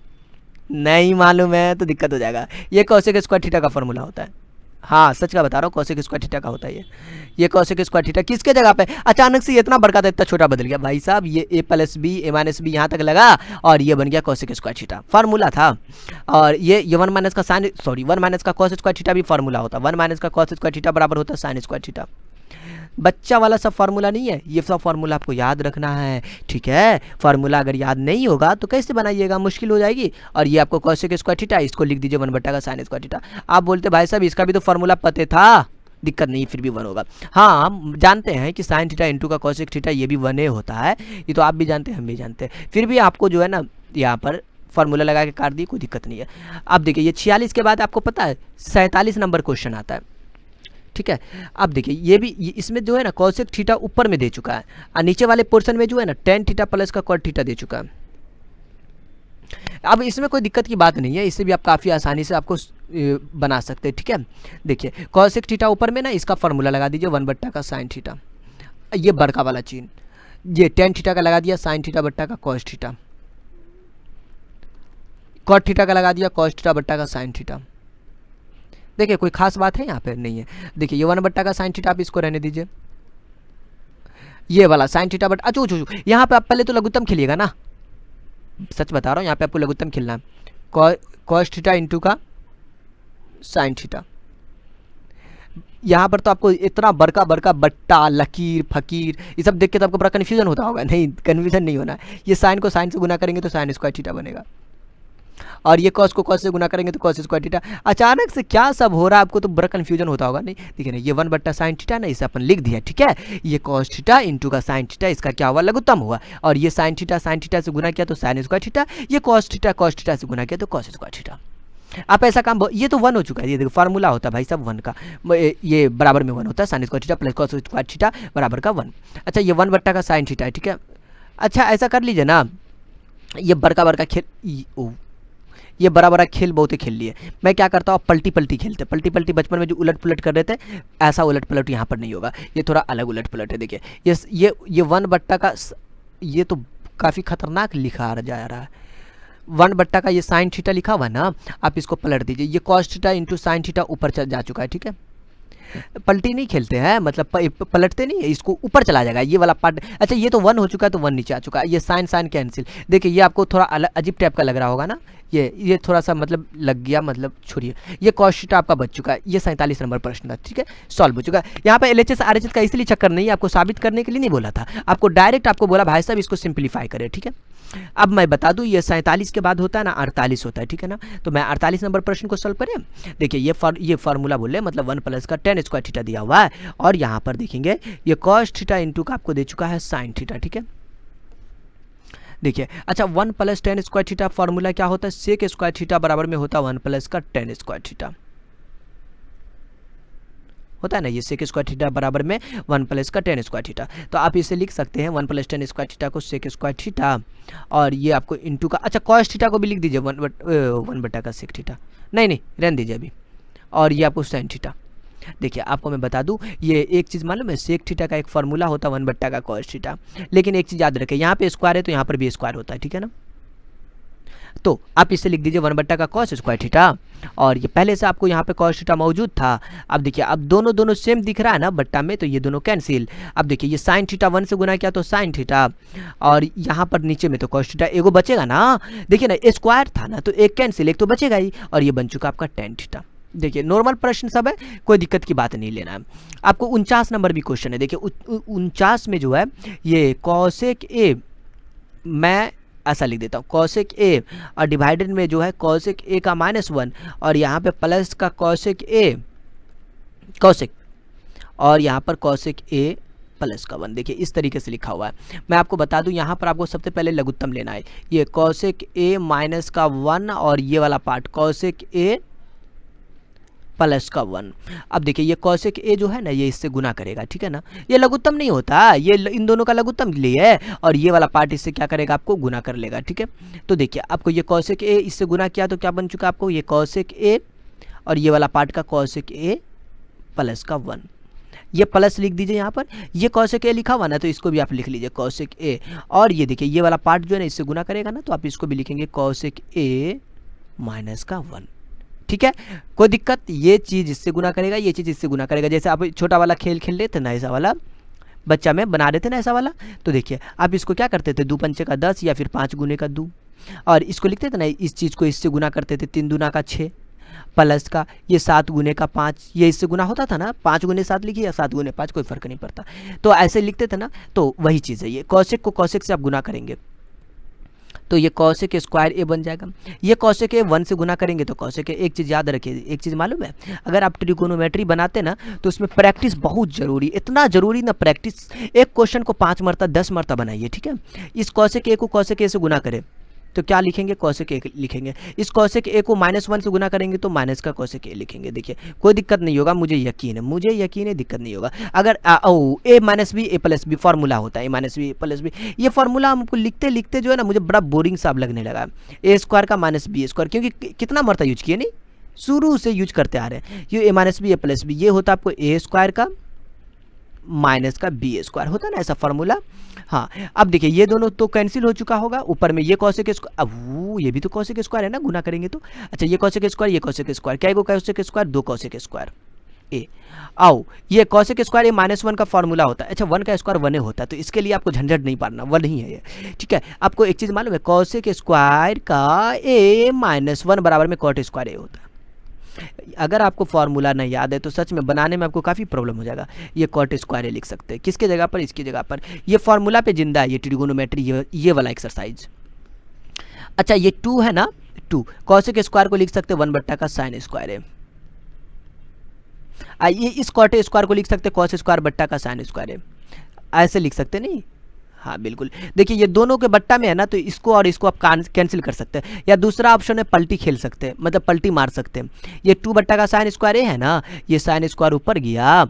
नहीं मालूम है तो दिक्कत हो जाएगा। ये कोसेक स्क्वायर थीटा का फॉर्मूला होता है। हाँ सच का बता रहा हूँ, कोसेक स्क्वायर थीटा का होता है ये कोसेक स्क्वायर थीटा किसके जगह पे अचानक से इतना बड़का था इतना छोटा बदल गया भाई साहब? ये ए प्लस बी, ए माइनस बी यहाँ तक लगा और ये बन गया कोसेक स्क्वायर थीटा, फार्मूला था। और ये 1 माइनस का साइन, सॉरी 1 माइनस का कॉस स्क्वायर थीटा भी फार्मूला होता है। 1 माइनस का कॉस स्क्वायर थीटा बराबर होता है साइन स्क्वायर थीटा। बच्चा वाला सब फार्मूला नहीं है, ये सब फार्मूला आपको याद रखना है, ठीक है? फार्मूला अगर याद नहीं होगा तो कैसे बनाइएगा, मुश्किल हो जाएगी। और ये आपको कोसेक स्क्वायर थीटा, इसको लिख दीजिए 1 बटा का साइन स्क्वायर थीटा। आप बोलते भाई साहब इसका भी तो फार्मूला पते था, दिक्कत नहीं, फिर भी 1 होगा। हाँ हम जानते हैं कि साइन थीटा इंटू का कोसेक थीटा ये भी 1 होता है, ये तो आप भी जानते हैं हम भी जानते हैं, फिर भी आपको जो है ना यहाँ पर फार्मूला लगा के काट दिए, कोई दिक्कत नहीं है। अब देखिए ये 46 के बाद आपको पता है 47 नंबर क्वेश्चन आता है, ठीक है? अब देखिए ये भी इसमें जो है ना कोसेक थीटा ऊपर में दे चुका है और नीचे वाले पोर्शन में जो है ना टेन थीटा प्लस का कॉट थीटा दे चुका है। अब इसमें कोई दिक्कत की बात नहीं है, इससे भी आप काफ़ी आसानी से आपको बना सकते हैं, ठीक है? देखिए कोसेक थीटा ऊपर में ना इसका फार्मूला लगा दीजिए 1 बट्टा का साइन थीटा, ये बड़का वाला चीन, ये टेन थीटा का लगा दिया साइन थीटा बट्टा का कॉस थीटा, कॉट थीटा का लगा दिया कॉस थीटा बट्टा का साइन थीटा। देखिए कोई खास बात है यहाँ पे नहीं है। देखिए ये 1 बट्टा का साइन थीटा आप इसको रहने दीजिए, ये वाला साइन थीटा बट अचू अचू यहाँ पे आप पहले तो लघुत्तम खेलिएगा ना, सच बता रहा हूँ यहाँ पे आपको लघुत्तम खेलना है। कॉस थीटा इंटू का साइन थीटा, यहाँ पर तो आपको इतना बड़का बड़का बट्टा लकीर फकीर ये सब देख के तो आपको बड़ा कन्फ्यूजन होता होगा, नहीं कन्फ्यूजन नहीं होना है। ये साइन को साइन से गुना करेंगे तो साइन स्क्वायर थीटा बनेगा और ये कॉस को कॉस से गुना करेंगे तो कॉस स्क्वायर थीटा। अचानक से क्या सब हो रहा है आपको तो बड़ा कन्फ्यूजन होता होगा, नहीं देखिए ना ये 1 बट्टा साइन थीटा ना इसे अपन लिख दिया, ठीक है? ये कॉस थीटा इंटू का साइन थीटा, इसका क्या हुआ लघुत्तम हुआ, और ये साइन थीटा से गुना किया तो साइन स्क्वायर थीटा, ये कॉस थीटा से गुना किया तो कॉस स्क्वायर थीटा। आप ऐसा काम, ये तो 1 हो चुका है, ये देखो फार्मूला होता है भाई साहब 1 का, ये बराबर में 1 होता है, sign square theta plus cos square theta बराबर का 1। अच्छा ये 1 बट्टा का साइन थीटा है, ठीक है? अच्छा ऐसा कर लीजिए ना, ये बड़का खेल, ये बड़ा बड़ा खेल बहुत ही खेल लिए। मैं क्या करता हूँ पलटी पलटी खेलते, पलटी पलटी बचपन में जो उलट पुलट कर रहे थे, ऐसा उलट पुलट यहाँ पर नहीं होगा, ये थोड़ा अलग उलट पुलट है। देखिए ये 1 बट्टा का, ये तो काफ़ी खतरनाक लिखा जा रहा है, 1 बट्टा का ये साइन थीटा लिखा हुआ ना, आप इसको पलट दीजिए, ये cos theta into sine theta ऊपर जा चुका है, ठीक है? पलटी नहीं खेलते हैं, मतलब पलटते नहीं है, इसको ऊपर चला जाएगा ये वाला पार्ट। अच्छा ये तो 1 हो चुका है तो 1 नीचे आ चुका है, ये साइन साइन कैंसिल। देखिए ये आपको थोड़ा अलग अजीब टाइप का लग रहा होगा ना, ये थोड़ा सा मतलब लग गया, मतलब छोड़िए। ये कॉस थीटा आपका बच चुका है, ये 47 नंबर प्रश्न था, ठीक है? सॉल्व हो चुका है। यहाँ पे LHS RHS का इसलिए चक्कर नहीं है, आपको साबित करने के लिए नहीं बोला था, आपको डायरेक्ट आपको बोला भाई साहब इसको सिंप्लीफाई करें, ठीक है? अब मैं बता दूं ये 47 के बाद होता है ना 48 होता है, ठीक है ना? तो मैं 48 नंबर प्रश्न को सॉल्व करें। देखिए ये फार्मूला बोले मतलब 1 प्लस का टेन स्क्वायर थीटा दिया हुआ है, और यहाँ पर देखेंगे ये कॉस थीटा इंटू का आपको दे चुका है साइन थीटा, ठीक है? देखिए अच्छा 1 plus ten square theta formula क्या होता है, सेक स्क्वायर थीटा बराबर में होता है 1 प्लस का टेन स्क्वायर थीटा, होता है ना? ये सेक स्क्वायर थीटा बराबर में 1 प्लस का टेन स्क्वायर थीटा, तो आप इसे लिख सकते हैं 1 प्लस टेन स्क्वायर थीटा को सेक स्क्वायर थीटा, और ये आपको इंटू का, अच्छा कॉस थीटा को भी लिख दीजिए 1 बटा का सेक थीटा, नहीं रहने दीजिए अभी, और ये आपको साइन थीटा। देखिए आपको मैं बता दूं ये एक चीज़ मालूम है, सेक थीटा का एक फार्मूला होता है 1 बट्टा का कॉस थीटा, लेकिन एक चीज़ याद रखें यहाँ पे स्क्वायर है तो यहाँ पर भी स्क्वायर होता है, ठीक है ना? तो आप इसे लिख दीजिए 1 बट्टा का कॉस स्क्वायर थीटा, और ये पहले से आपको यहाँ पे कॉस थीटा मौजूद था। अब देखिए अब दोनों सेम दिख रहा है ना बट्टा में, तो ये दोनों कैंसिल। अब देखिए ये साइन थीटा 1 से गुना किया तो साइन थीटा, और यहाँ पर नीचे में तो कॉस थीटा एगो बचेगा ना, देखिए ना स्क्वायर था ना तो एक कैंसिल, एक तो बचेगा ही, और ये बन चुका आपका टेन थीटा। देखिए नॉर्मल प्रश्न सब है, कोई दिक्कत की बात नहीं लेना है आपको। 49 नंबर भी क्वेश्चन है, देखिए 49 में जो है ये कॉसेक ए, मैं ऐसा लिख देता हूँ कॉसेक ए, और डिवाइडेड में जो है कॉसेक ए का -1, और यहाँ पे प्लस का कॉसेक ए कॉसेक, और यहाँ पर कॉसेक ए प्लस का 1। देखिए इस तरीके से लिखा हुआ है। मैं आपको बता दूं यहाँ पर आपको सबसे पहले लघुत्तम लेना है, ये कॉसेक ए माइनस का 1, और ये वाला पार्ट कॉसेक ए प्लस का 1। अब देखिए ये कॉसेक ए जो है ना ये इससे गुना करेगा, ठीक है ना? ये लघुत्तम नहीं होता, ये इन दोनों का लघुत्तम लिए है, और ये वाला पार्ट इससे क्या करेगा आपको गुना कर लेगा, ठीक है? तो देखिए आपको ये कॉसेक ए इससे गुना किया तो क्या बन चुका आपको ये कॉसेक ए, और ये वाला पार्ट का कॉसेक ए प्लस का 1, ये प्लस लिख दीजिए यहाँ पर। ये कॉसेक ए लिखा हुआ ना, तो इसको भी आप लिख लीजिए कॉसेक ए। और ये देखिए ये वाला पार्ट जो है ना इससे गुना करेगा ना, तो आप इसको भी लिखेंगे कॉसेक ए माइनस का 1। ठीक है, कोई दिक्कत? ये चीज़ इससे गुना करेगा, ये चीज़ इससे गुना करेगा। जैसे आप छोटा वाला खेल खेल लेते ना, ऐसा वाला बच्चा में बना देते ना ऐसा वाला, तो देखिए आप इसको क्या करते थे, 2 पंचे का 10 या फिर 5 गुने का 2, और इसको लिखते थे ना, इस चीज़ को इससे गुना करते थे, 3 दूना का 6 प्लस का ये 7 गुने का 5, ये इससे गुना होता था ना, 5 गुने 7 लिखिए या 7 गुने 5, कोई फर्क नहीं पड़ता, तो ऐसे लिखते थे ना। तो वही चीज़ है, ये कॉसेक को कॉसेक से आप गुना करेंगे तो ये कॉसेक स्क्वायर ए बन जाएगा। ये कॉसेक ए 1 से गुना करेंगे तो कॉसेक ए। एक चीज़ याद रखिए, एक चीज़ मालूम है, अगर आप ट्रिगोनोमेट्री बनाते ना तो उसमें प्रैक्टिस बहुत ज़रूरी, इतना ज़रूरी ना प्रैक्टिस। एक क्वेश्चन को 5 मरतबा 10 मरतबा बनाइए, ठीक है। इस कॉसेक ए को कॉसेक ए से गुना करें तो क्या लिखेंगे, कॉसेक ए लिखेंगे। इस कॉसेक ए को -1 से गुना करेंगे तो माइनस का कॉसेक ए लिखेंगे। देखिए कोई दिक्कत नहीं होगा, मुझे यकीन है, दिक्कत नहीं होगा। अगर ए minus B A plus B formula होता है, ए minus B A plus B, ये फार्मूला हमको लिखते लिखते जो है ना मुझे बड़ा बोरिंग सा लगने लगा। ए स्क्वायर का माइनस बी स्क्वायर, क्योंकि कितना मरतबा यूज किए, नहीं शुरू से यूज करते आ रहे हैं। ये ए minus B A plus B, ये होता आपको ए स्क्वायर का माइनस का बी स्क्वायर, होता है ना ऐसा फार्मूला। हाँ, अब देखिए ये दोनों तो कैंसिल हो चुका होगा, ऊपर में ये कॉसेक स्क्वायर, अब ये भी तो कॉसेक स्क्वायर है ना, गुना करेंगे तो। अच्छा ये कॉसेक स्क्वायर, ये कॉसेक स्क्वायर, क्या है वो कॉसेक स्क्वायर, 2 कॉसेक स्क्वायर ए। आओ ये कॉसेक स्क्वायर, ये -1 का फार्मूला होता है। अच्छा 1 का स्क्वायर 1 होता है, तो इसके लिए आपको झंझट नहीं पालना, 1 ही है ये, ठीक है। आपको एक चीज़ मालूम है, कॉसेक स्क्वायर का ए -1 बराबर में कॉट स्क्वायर ए होता है। अगर आपको फार्मूला नहीं याद है तो सच में बनाने में आपको काफ़ी प्रॉब्लम हो जाएगा। ये कॉट स्क्वायर लिख सकते हैं, किसके जगह पर, इसकी जगह पर। ये फार्मूला पे जिंदा है ये ट्रिगोनोमेट्री, ये वाला एक्सरसाइज। अच्छा ये 2 है ना, 2 कॉसेक स्क्वायर को लिख सकते हैं 1 का साइन स्क्वायर है। ये इस कॉट स्क्वायर को लिख सकते हैं कॉस स्क्वायर बट्टा का साइन स्क्वायर है, ऐसे लिख सकते नहीं। हाँ बिल्कुल, देखिए ये दोनों के बट्टा में है ना, तो इसको और इसको आप कैंसिल कर सकते हैं, या दूसरा ऑप्शन है पलटी खेल सकते हैं, मतलब पलटी मार सकते हैं। ये 2 बट्टा का साइन स्क्वायर है ना, ये साइन स्क्वायर ऊपर गया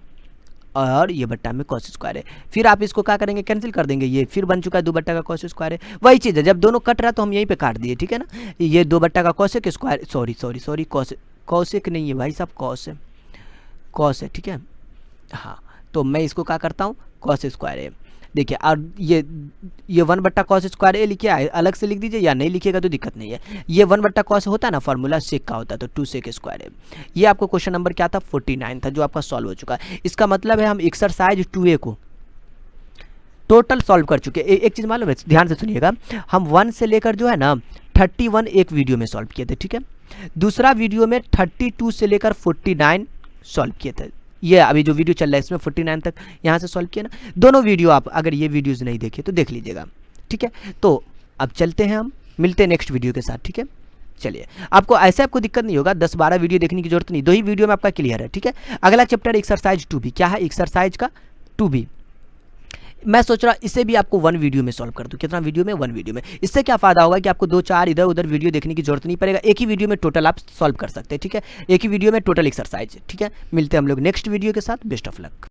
और ये बट्टा में कॉस स्क्वायर है, फिर आप इसको क्या करेंगे, कैंसिल कर देंगे, ये फिर बन चुका है 2 बट्टा का कॉस स्क्वायर है। वही चीज़ है, जब दोनों कट रहा तो हम यहीं पे काट दिए, ठीक है ना। ये 2 बट्टा का कॉसेक स्क्वायर, सॉरी कॉसेक नहीं है भाई साहब, कॉस है, ठीक है। हाँ तो मैं इसको क्या करता हूँ, कॉस स्क्वायर है। देखिए और ये 1 बट्टा कॉस स्क्वायर ए लिखिए, अलग से लिख दीजिए, या नहीं लिखिएगा तो दिक्कत नहीं है। ये 1 बट्टा कॉस होता है ना फार्मूला, सेक का होता है, तो 2 सेक स्क्वायर है। ये आपको क्वेश्चन नंबर क्या था, 49 था, जो आपका सॉल्व हो चुका है। इसका मतलब है हम एक्सरसाइज 2A को टोटल सॉल्व कर चुके। एक चीज़ मालूम है, ध्यान से सुनिएगा, हम 1 से लेकर जो है ना 31 एक वीडियो में सॉल्व किए थे, ठीक है। दूसरा वीडियो में 32 से लेकर 49 सॉल्व किए थे। ये अभी जो वीडियो चल रहा है इसमें 49 तक यहाँ से सॉल्व किया ना। दोनों वीडियो आप अगर ये वीडियोज़ नहीं देखे तो देख लीजिएगा, ठीक है। तो अब चलते हैं, हम मिलते हैं नेक्स्ट वीडियो के साथ, ठीक है। चलिए, आपको ऐसे आपको दिक्कत नहीं होगा, 10-12 वीडियो देखने की जरूरत नहीं, 2 ही वीडियो में आपका क्लियर है, ठीक है। अगला चैप्टर एक्सरसाइज 2B, क्या है एक्सरसाइज का 2B। मैं सोच रहा इसे भी आपको 1 वीडियो में सॉल्व कर दूं। कितना वीडियो में, 1 वीडियो में। इससे क्या फायदा होगा कि आपको 2-4 इधर उधर वीडियो देखने की जरूरत नहीं पड़ेगा, एक ही वीडियो में टोटल आप सॉल्व कर सकते हैं, ठीक है। एक ही वीडियो में टोटल एक्सरसाइज, ठीक है। मिलते हैं हम लोग नेक्स्ट वीडियो के साथ, बेस्ट ऑफ लक।